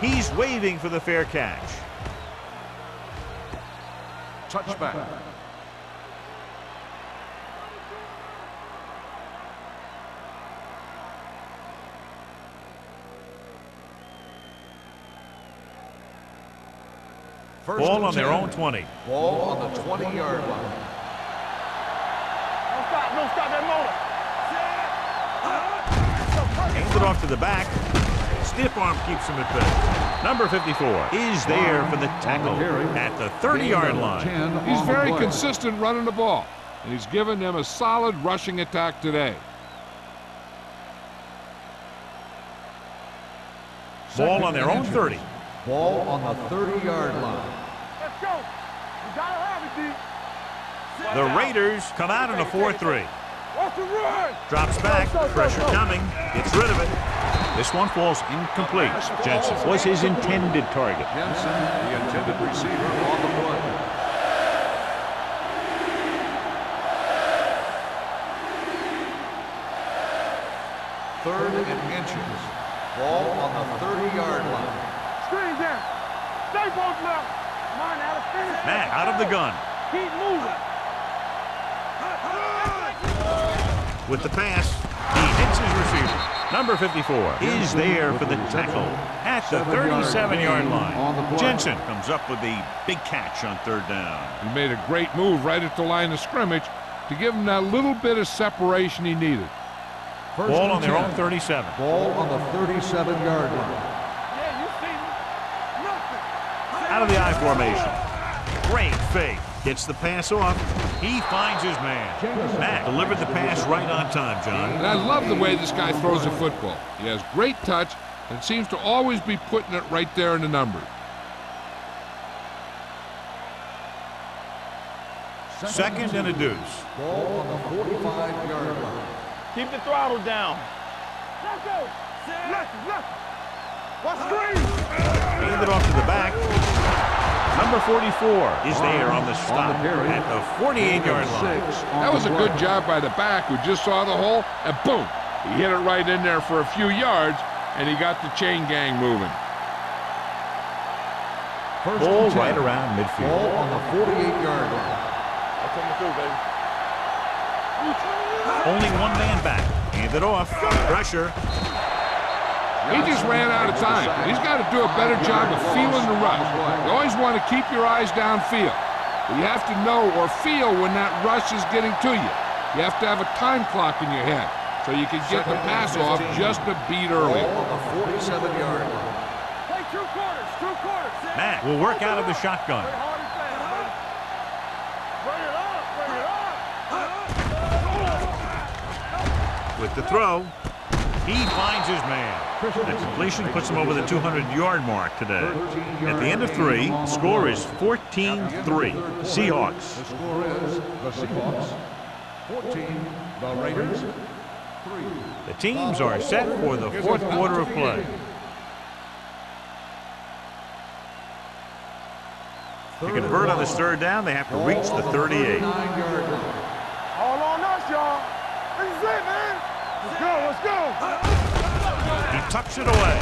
He's waving for the fair catch. Touchback. Ball on their own 20. Ball on the 20-yard line. Don't stop that motor. Hands it off to the back. Stiff arm keeps him at bay. Number 54 is there for the tackle at the 30-yard line. He's very consistent running the ball, and he's given them a solid rushing attack today. Ball on their own 30. Ball on the 30-yard line. Let's go. You gotta have it, D. The Raiders come out in a 4-3. Watch the run. Drops back, pressure coming, gets rid of it. This one falls incomplete. Jensen was his intended target. Jensen, the intended receiver on the play. Third and inches. Ball on the 30-yard line. Screen down. Stay both left. Come on now, let's finish. Matt out of the gun. Keep moving. With the pass, he hits his receiver. Number 54 is there for the tackle at the 37-yard line. Jensen comes up with the big catch on third down. He made a great move right at the line of scrimmage to give him that little bit of separation he needed. Ball on their own 37. Ball on the 37-yard line. Yeah, you see me. Nothing. Out of the I formation. Great fake. Gets the pass off. He finds his man. Matt delivered the pass right on time, John. And I love the way this guy throws a football. He has great touch and seems to always be putting it right there in the numbers. Second and a deuce. Ball on the 45-yard line. Keep the throttle down. Let's go. Left. Watch screen. Hand it off to the back. Number 44 is there on the stop at the 48-yard line. That was a good job by the back who just saw the hole, and boom, he hit it right in there for a few yards, and he got the chain gang moving. Ball right around midfield. Ball on the 48-yard line. I'll come through, baby. Only one man back. Hand it off. Pressure. He just ran out of time. He's got to do a better job of feeling the rush. You always want to keep your eyes downfield. But you have to know or feel when that rush is getting to you. You have to have a time clock in your head so you can get the pass off just a beat early. Ball on the 47-yard line. Play 2 quarters. 2 quarters. Matt will work out of the shotgun. Play hard and fast, baby. Bring it up. With the throw, he finds his man. That completion puts him over the 200-yard mark today. At the end of 3, the score is 14-3. Seahawks. The score is the Seahawks 14, the Raiders 3. The teams are set for the fourth quarter of play. To convert on this third down, they have to reach the 38. All on us, y'all. This is it, man. Let's go. He tucks it away.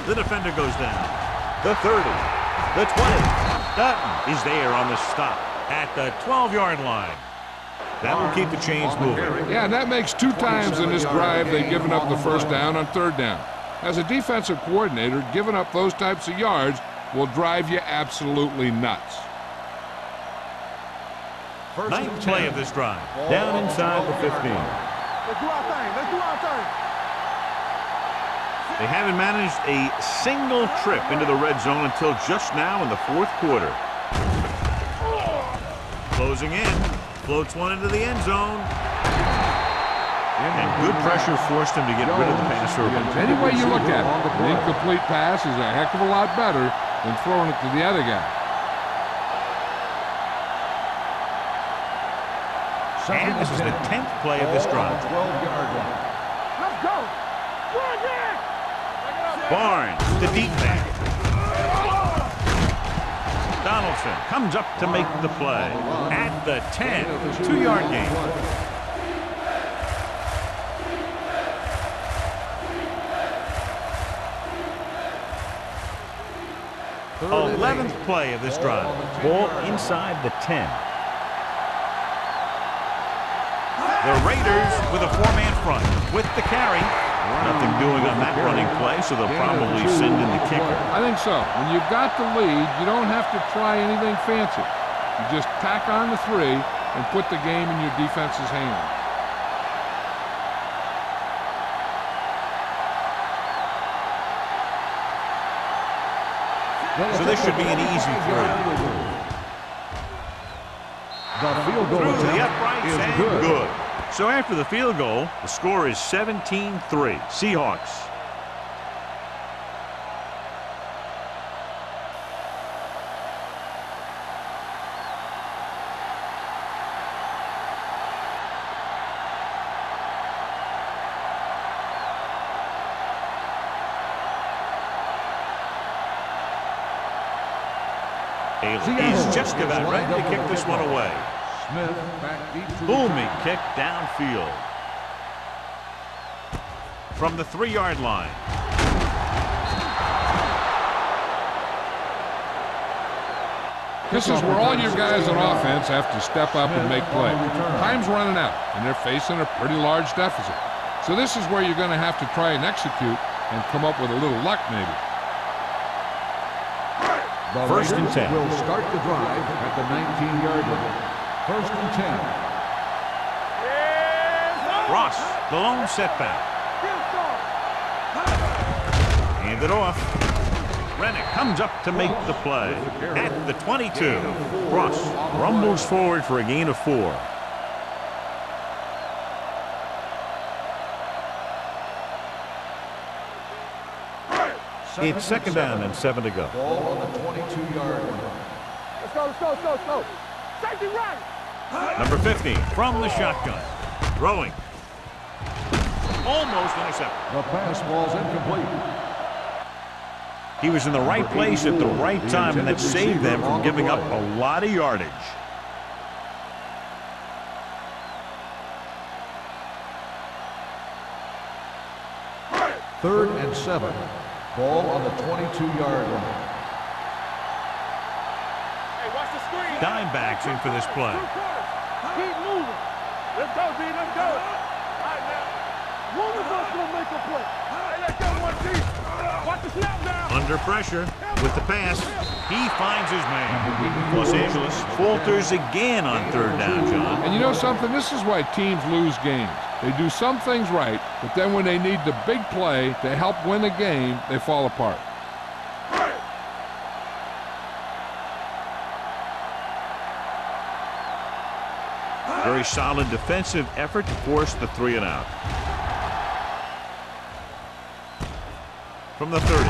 The defender goes down. The 30. The 20. Dutton is there on the stop at the 12-yard line. That will keep the chains moving. Yeah, and that makes 2 times in this drive they've given up the first down on third down. As a defensive coordinator, giving up those types of yards will drive you absolutely nuts. Ninth play of this drive. Down inside the 15. Let's do our thing. Let's do our thing. They haven't managed a single trip into the red zone until just now in the fourth quarter. Closing in. Floats one into the end zone. And good pressure forced him to get rid of the passer. Any way you look at it, an incomplete pass is a heck of a lot better than throwing it to the other guy. And this is the 10th play of this drive. 12-yard line. Let's go. Go again. Barnes, the deep man. Donaldson comes up to make the play. At the 10, 2-yard gain. 11th play of this drive. Ball inside the 10. The Raiders with a 4-man front with the carry. Nothing doing on that running play, so they'll probably send in the kicker. I think so. When you've got the lead, you don't have to try anything fancy. You just tack on the 3 and put the game in your defense's hands. So this should be an easy throw. The field goal Through the attempt uprights is and good. So after the field goal, the score is 17-3. Seahawks. He's just about ready to kick this one away. Smith back deep to Booming kick downfield. From the 3-yard line. This is where all your guys on offense have to step up and make plays. Time's running out, and they're facing a pretty large deficit. So this is where you're going to have to try and execute and come up with a little luck maybe. The First and 10. Will start the drive at the 19-yard line. First and 10. Ross, the lone setback. Hand it off. Rennick comes up to make the play. At the 22. Ross rumbles forward for a gain of 4. It's second down and 7 to go. Ball on the 22-yard line. Let's go, let's go, let's go, let's go. Safety right. Number 50 from the shotgun. Throwing. Almost intercepted. The pass ball's incomplete. He was in the right place at the right time, and that saved them from giving up a lot of yardage. Third and 7. Ball on the 22-yard line. Hey, watch the screen. Dime backs in for this play. Keep moving. Let's go, D. Let's go. All right, now. One of us will make a play. Hey, let's go, 1G. Watch the snap now. Under pressure with the pass. He finds his man. Los Angeles falters again on 3rd down, John. And you know something? This is why teams lose games. They do some things right, but then when they need the big play to help win a game, they fall apart. Very solid defensive effort to force the 3 and out. From the 30.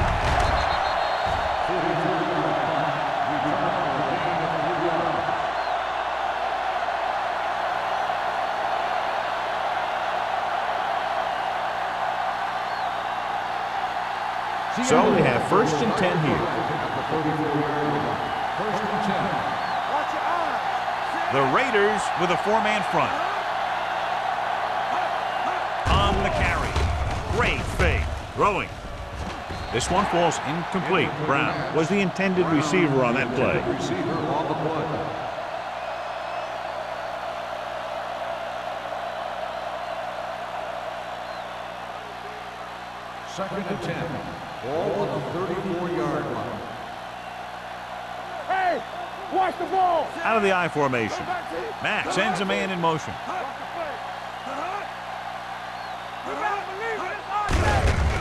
So we have first and 10 here. First and 10. Watch your eyes. The Raiders with a 4-man front. On the carry. Great fake. Throwing. This one falls incomplete. Brown was the intended receiver on that play. Receiver on the play. Second and 10. Ball on the 34-yard line. Hey, watch the ball. Out of the I formation. Matt sends a man in motion.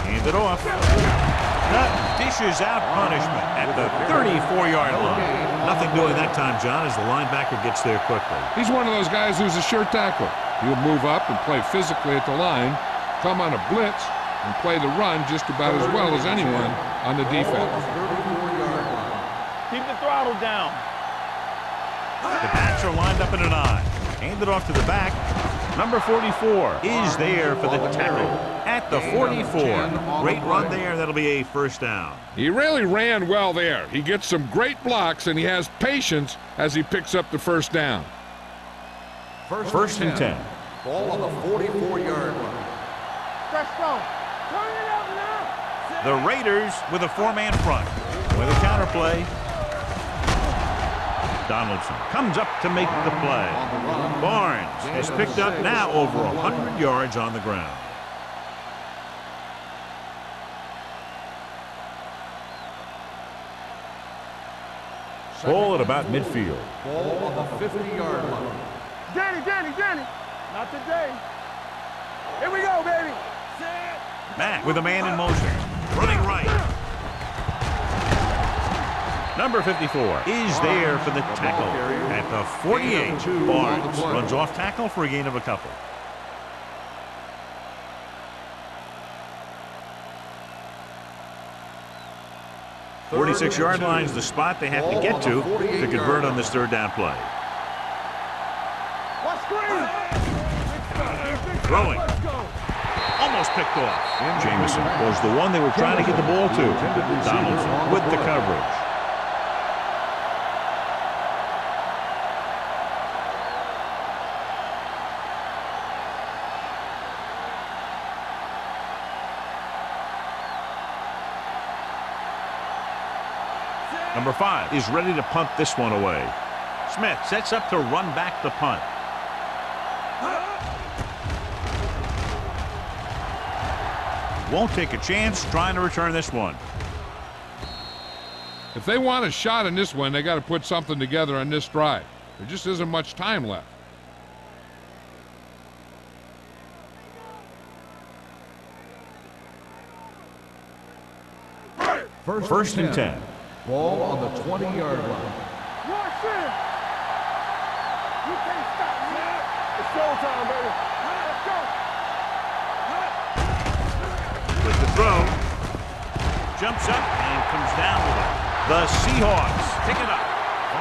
Hand it off. Nut dishes out punishment at the 34-yard line. Nothing doing that time, John, as the linebacker gets there quickly. He's one of those guys who's a sure tackler. He'll move up and play physically at the line, come on a blitz, and play the run just about as well as anyone on the defense. Keep the throttle down. The backs are lined up in an I. Hand it off to the back. Number 44 is there for the tackle at the 44. Great run there. That'll be a first down. He really ran well there. He gets some great blocks, and he has patience as he picks up the first down. First and 10. Ball on the 44-yard line. Stretch strong. Turn it up now. The Raiders with a four-man front. With a counterplay. Donaldson comes up to make the play. Barnes has picked up now over 100 yards on the ground. Ball at about midfield. Ball on the 50-yard line. Danny. Not today. Here we go, baby. Mack with a man in motion. Running right. Number 54 is there for the tackle. At the 48, Barnes runs off tackle for a gain of a couple. .46-yard line is the spot they have to get to convert on this third down play. Throwing. Almost picked off. Jameson was the one they were trying to get the ball to. Donaldson with the coverage. Number 5 is ready to punt this one away. Smith sets up to run back the punt. Won't take a chance trying to return this one. If they want a shot in this one, they got to put something together on this drive. There just isn't much time left. First and 10. Ball on the 20-yard line. Watch it. You can't stop me. It's showtime, baby. Let's go. With the throw. Jumps up and comes down with it. The Seahawks pick it up.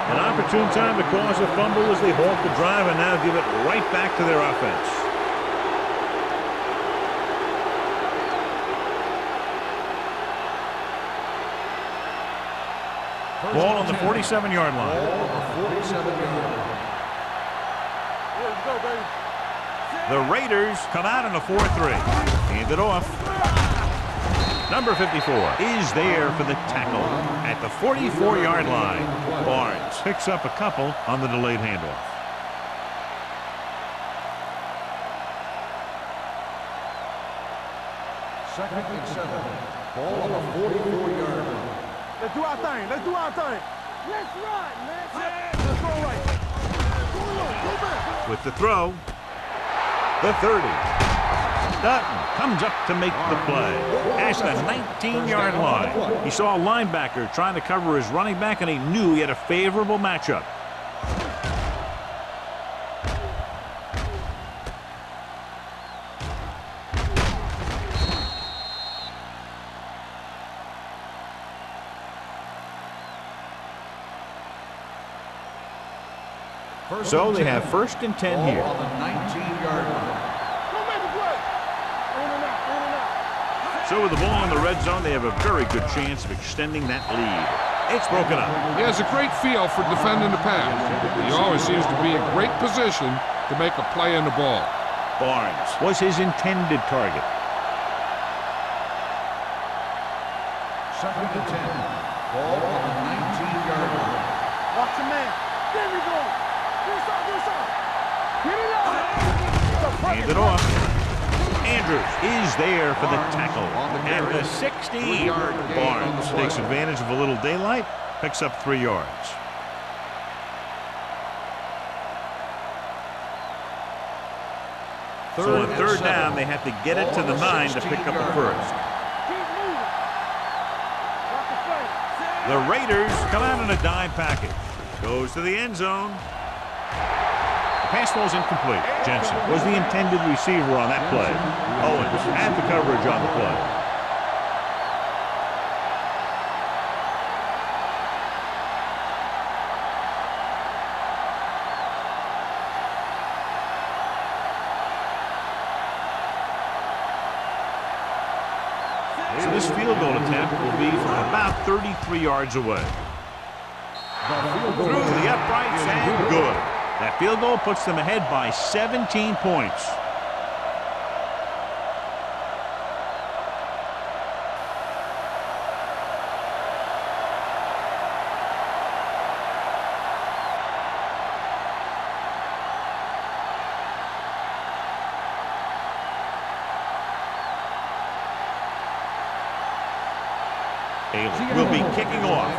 An opportune time to cause a fumble as they halt the drive and now give it right back to their offense. Ball on the 47-yard line. Ball on the 47-yard line. Let's go, baby. The Raiders come out in a 4-3. Hand it off. Number 54 is there for the tackle at the 44-yard line. Barnes picks up a couple on the delayed handoff. Second and 7. Ball on the 44-yard line. Let's do our thing. Let's do our thing. Let's run, man. Let's go right. Go back. With the throw, the 30. Dutton comes up to make the play at the 19-yard line. He saw a linebacker trying to cover his running back, and he knew he had a favorable matchup. So they have first and 10 here. Ball on the 19-yard line. Go make the play. In and out. So with the ball in the red zone, they have a very good chance of extending that lead. It's broken up. He has a great feel for defending the pass. He always seems to be in great position to make a play on the ball. Barnes was his intended target. Second and 10. Ball on the 19-yard line. Watch your man. There we go. Get it up. Hand it off. Andrews is there for the tackle at the 16. Barnes takes advantage of a little daylight, picks up 3 yards. So on third down, they have to get it to the 9 to pick up the first. Keep moving. Watch the play. The Raiders come out in a dime package. Goes to the end zone. The pass ball's incomplete. Jensen was the intended receiver on that play. Owens had the coverage on the play. this field goal attempt will be from about 33 yards away. Through the uprights and good. That field goal puts them ahead by 17 points. Haley will be kicking off.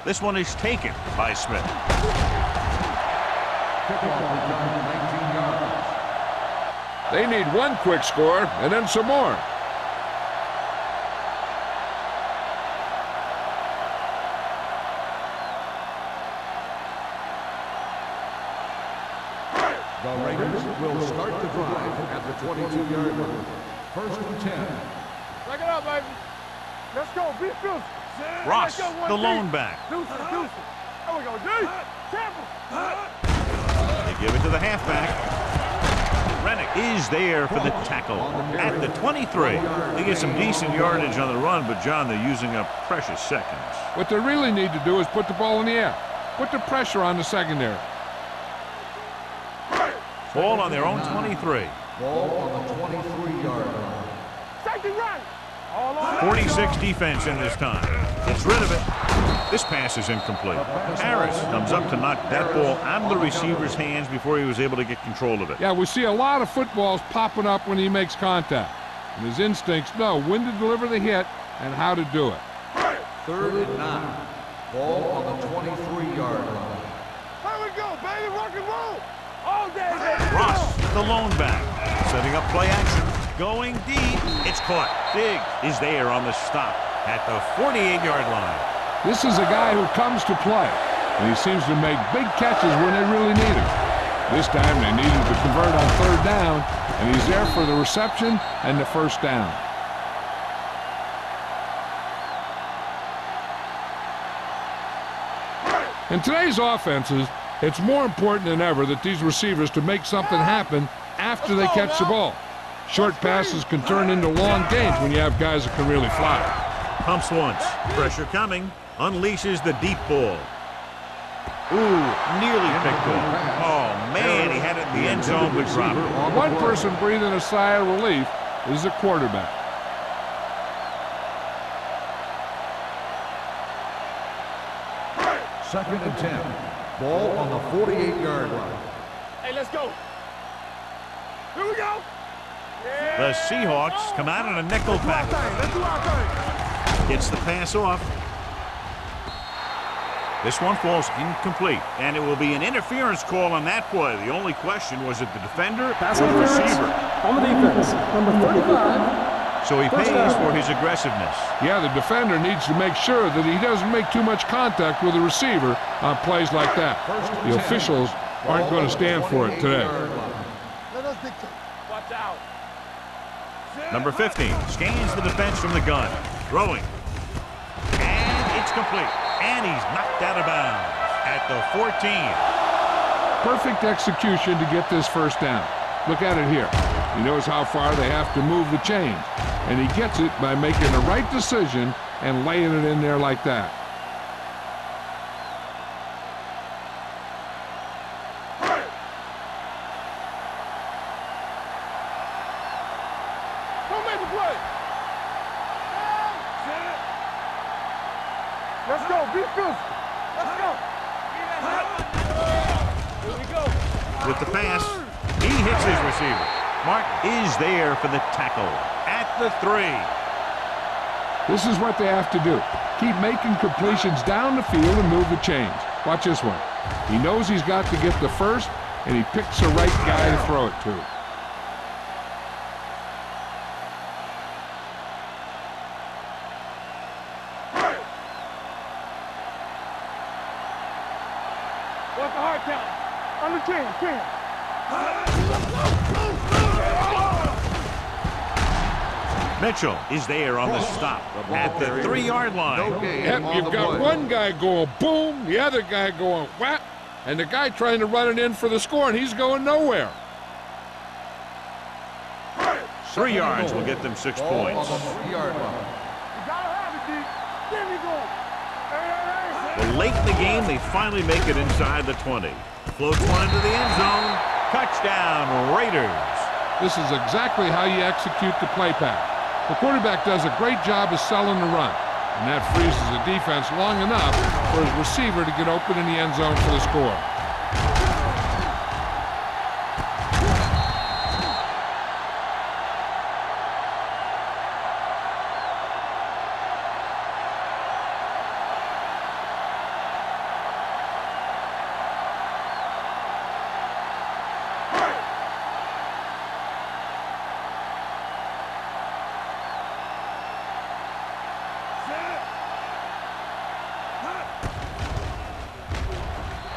This one is taken by Smith. They need one quick score and then some more. The Raiders will start the drive at the 22-yard line. First and 10. Break it up, baby. Let's go. Be fierce. Ross, the lone back. Deuce. There we go, D. Tampa. They give it to the halfback. Rennick is there for the tackle at the 23. They get some decent yardage on the run, but, John, they're using up precious seconds. What they really need to do is put the ball in the air. Put the pressure on the secondary. Ball on their own 23. Ball on the 23-yard line. Safety right. All on 46 defense in this time. Gets rid of it. This pass is incomplete. Harris comes up to knock that ball out of the receiver's hands before he was able to get control of it. Yeah, we see a lot of footballs popping up when he makes contact. And his instincts know when to deliver the hit and how to do it. Third and 9. Ball on the 23-yard line. Here we go, baby. Rock and roll. All day, baby. Ross, the lone back, setting up play action. Going deep. It's caught. Diggs is there on the stop at the 48-yard line. This is a guy who comes to play, and he seems to make big catches when they really need him. This time they needed to convert on third down, and he's there for the reception and the first down. In today's offenses, it's more important than ever that these receivers to make something happen after they catch the ball. Short passes can turn into long gains when you have guys that can really fly. Pumps once. Pressure coming. Unleashes the deep ball. Ooh, nearly picked off. Oh, man, he had it in the end zone but dropped it. One person breathing a sigh of relief is the quarterback. Second and 10. Ball on the 48-yard line. Hey, let's go. Here we go. The Seahawks come out in a nickel package. Let's do our thing. Gets the pass off. This one falls incomplete, and it will be an interference call on that play. The only question was it the defender Pass or the interference receiver. on the defense. Number 35. So he pays for his aggressiveness. Yeah, the defender needs to make sure that he doesn't make too much contact with the receiver on plays like that. The officials aren't going to stand for it today. Let us dictate. Watch out. Number 15 scans the defense from the gun. Throwing. And it's complete. And he's knocked out of bounds at the 14. Perfect execution to get this first down. Look at it here. He knows how far they have to move the chains, and he gets it by making the right decision and laying it in there like that. Don't make the play. Let's go. Be physical. Let's go. Here we go. With the pass, he hits his receiver. Martin is there for the tackle at the 3. This is what they have to do. Keep making completions down the field and move the chains. Watch this one. He knows he's got to get the first, and he picks the right guy to throw it to. What's the hard count? On the 10. Mitchell is there on the stop at the 3-yard line. No gain Yep, on you've the got play. one guy going boom, the other guy going whap, and the guy trying to run it in for the score, and he's going nowhere. 3 yards will get them 6 points. On the 3-yard line. You gotta have it, D. There we go. Well, late in the game, they finally make it inside the 20. Floats one into the end zone. Touchdown, Raiders. This is exactly how you execute the play pass. The quarterback does a great job of selling the run, and that freezes the defense long enough for his receiver to get open in the end zone for the score.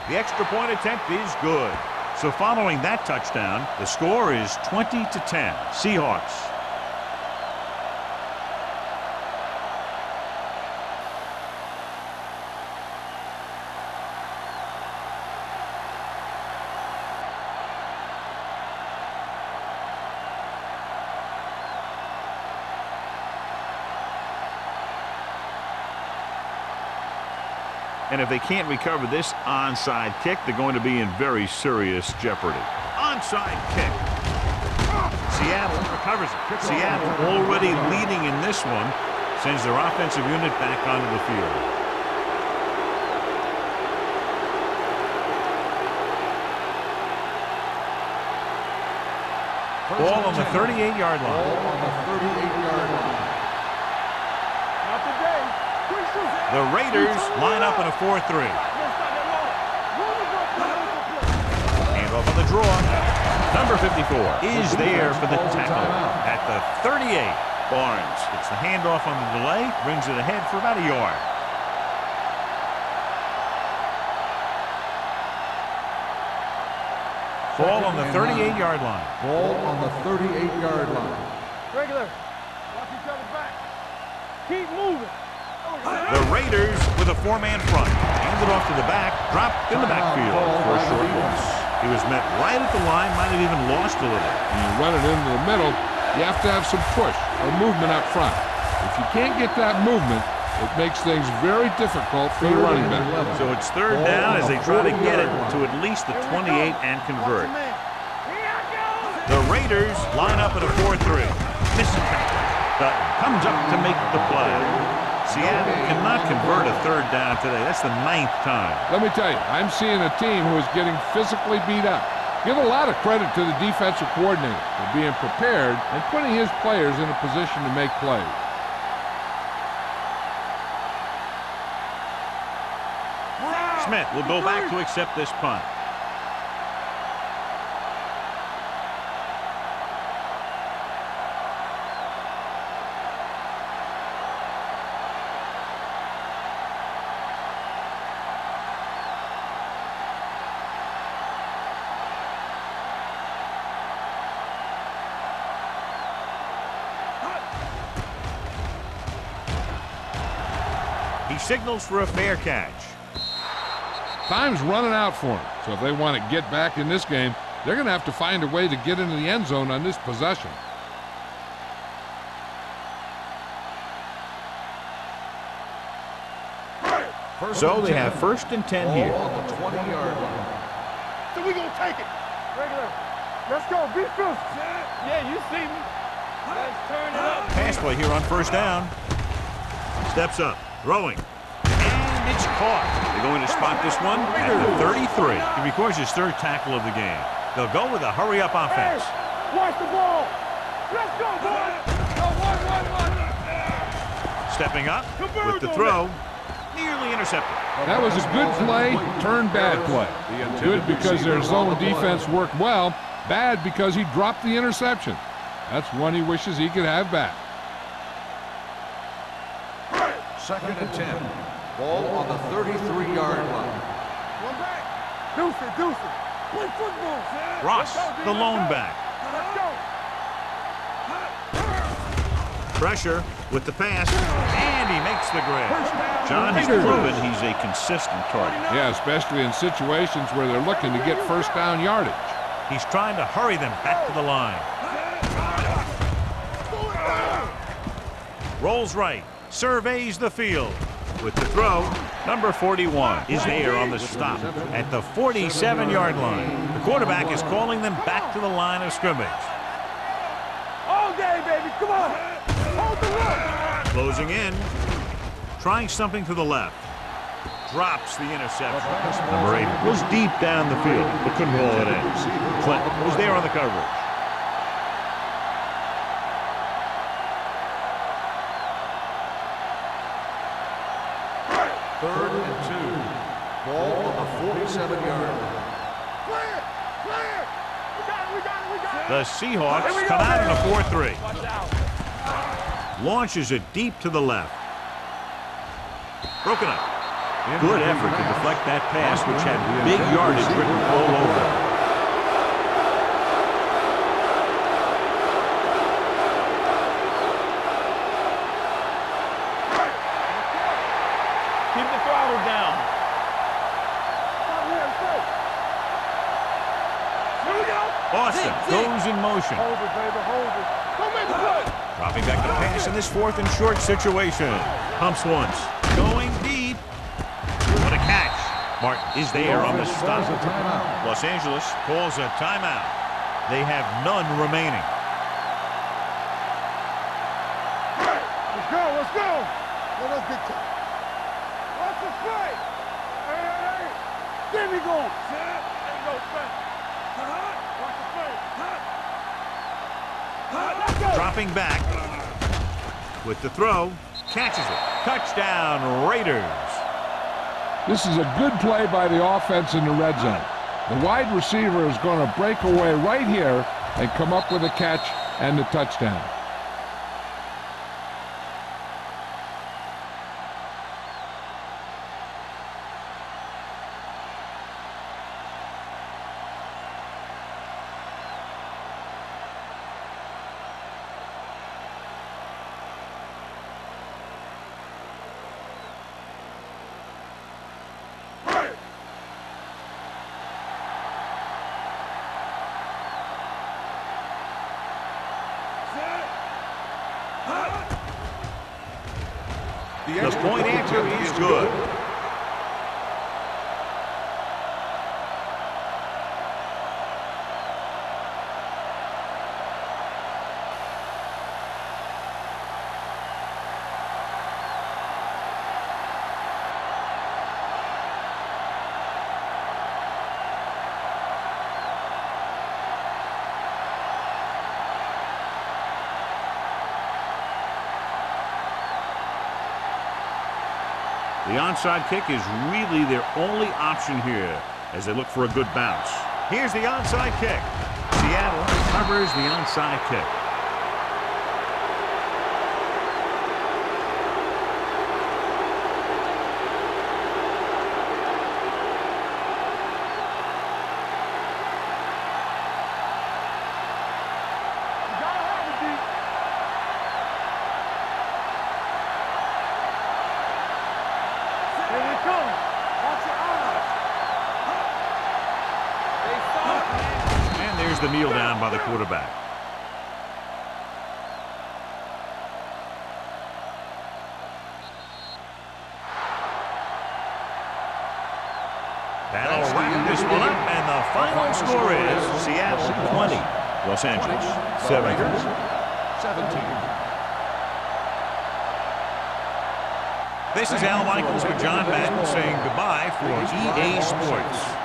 The extra point attempt is good. So following that touchdown, the score is 20-10. Seahawks. And if they can't recover this onside kick, they're going to be in very serious jeopardy. Onside kick. Seattle recovers it. Seattle already leading in this one, sends their offensive unit back onto the field. Ball on the 38-yard line. Ball on the 38-yard line. Not today. Quick shoot. The Raiders line up in a 4-3. Handoff on the draw. Number 54 is there for the tackle at the 38. Barnes gets the handoff on the delay, brings it ahead for about a yard. Ball on the 38-yard line. Ball on the 38-yard line. Regular. Watch each other back. Keep moving. The Raiders with a 4-man front. Handed off to the back, dropped in the backfield for a short loss. He was met right at the line, might have even lost a little. When you run it into the middle, you have to have some push or movement up front. If you can't get that movement, it makes things very difficult for the running back. So it's third down as they try to get it to at least the 28 and convert. The Raiders line up in a 4-3. Missing tackle. Dutton comes up to make the play. Seattle cannot convert a third down today. That's the 9th time. Let me tell you, I'm seeing a team who is getting physically beat up. Give a lot of credit to the defensive coordinator for being prepared and putting his players in a position to make plays. Smith will go back to accept this punt. He signals for a fair catch. Time's running out for them, so if they want to get back in this game, they're going to have to find a way to get into the end zone on this possession. So they have 1st and 10 here. Ball on the 20-yard line. So we gonna take it. Regular. Let's go. Be fierce. Yeah, you see me. Let's turn it up. Pass play here on 1st down. Steps up, throwing, and it's caught. They're going to spot this one at the 33. He records his 3rd tackle of the game. They'll go with a hurry-up offense. Watch the ball. Let's go, boys. Go, one. Stepping up with the throw, nearly intercepted. That was a good play, turned bad play. Good because their zone defense worked well, bad because he dropped the interception. That's one he wishes he could have back. 2nd and 10. Ball on the 33-yard line. One back. Deuce it. Play football. Ross, the lone back. Let's go. Pressure with the pass, and he makes the grab. John has proven he's a consistent target. Yeah, especially in situations where they're looking to get first down yardage. He's trying to hurry them back to the line. Rolls right, surveys the field. With the throw, number 41 is there on the stop at the 47-yard line. The quarterback is calling them back to the line of scrimmage. All day, baby. Come on. Hold the look. Closing in, trying something to the left. Drops the interception. Number 8 was deep down the field, but couldn't roll it in. Clinton was there on the coverage. Third and 2. Ball on the 47-yard line. Clear. Clear. We got it. We got it. We got it. The Seahawks come out in a 4-3. Launches it deep to the left. Broken up. Good effort to deflect that pass, which had big yardage written all over it. Keep the throttle down. Austin goes in motion. Hold it, baby. Hold it. Don't make the play. Dropping back to pass in this 4th and short situation. Pumps once. Going deep. What a catch. Martin is there on the stop. Los Angeles calls a timeout. They have none remaining. Let's go. Let's go. Let us get to. Watch the play. Hey, hey, hey. There we go. Ain't no play. Watch the play. Let's go. Dropping back. With the throw. Catches it. Touchdown, Raiders. This is a good play by the offense in the red zone. The wide receiver is going to break away right here and come up with a catch and the touchdown. The point answer is good. The onside kick is really their only option here as they look for a good bounce. Here's the onside kick. Seattle covers the onside kick. The kneel down by the quarterback. That'll wrap this one up, and the final score is Seattle 20, Los Angeles 17. This is Al Michaels with John Madden saying goodbye for EA Sports.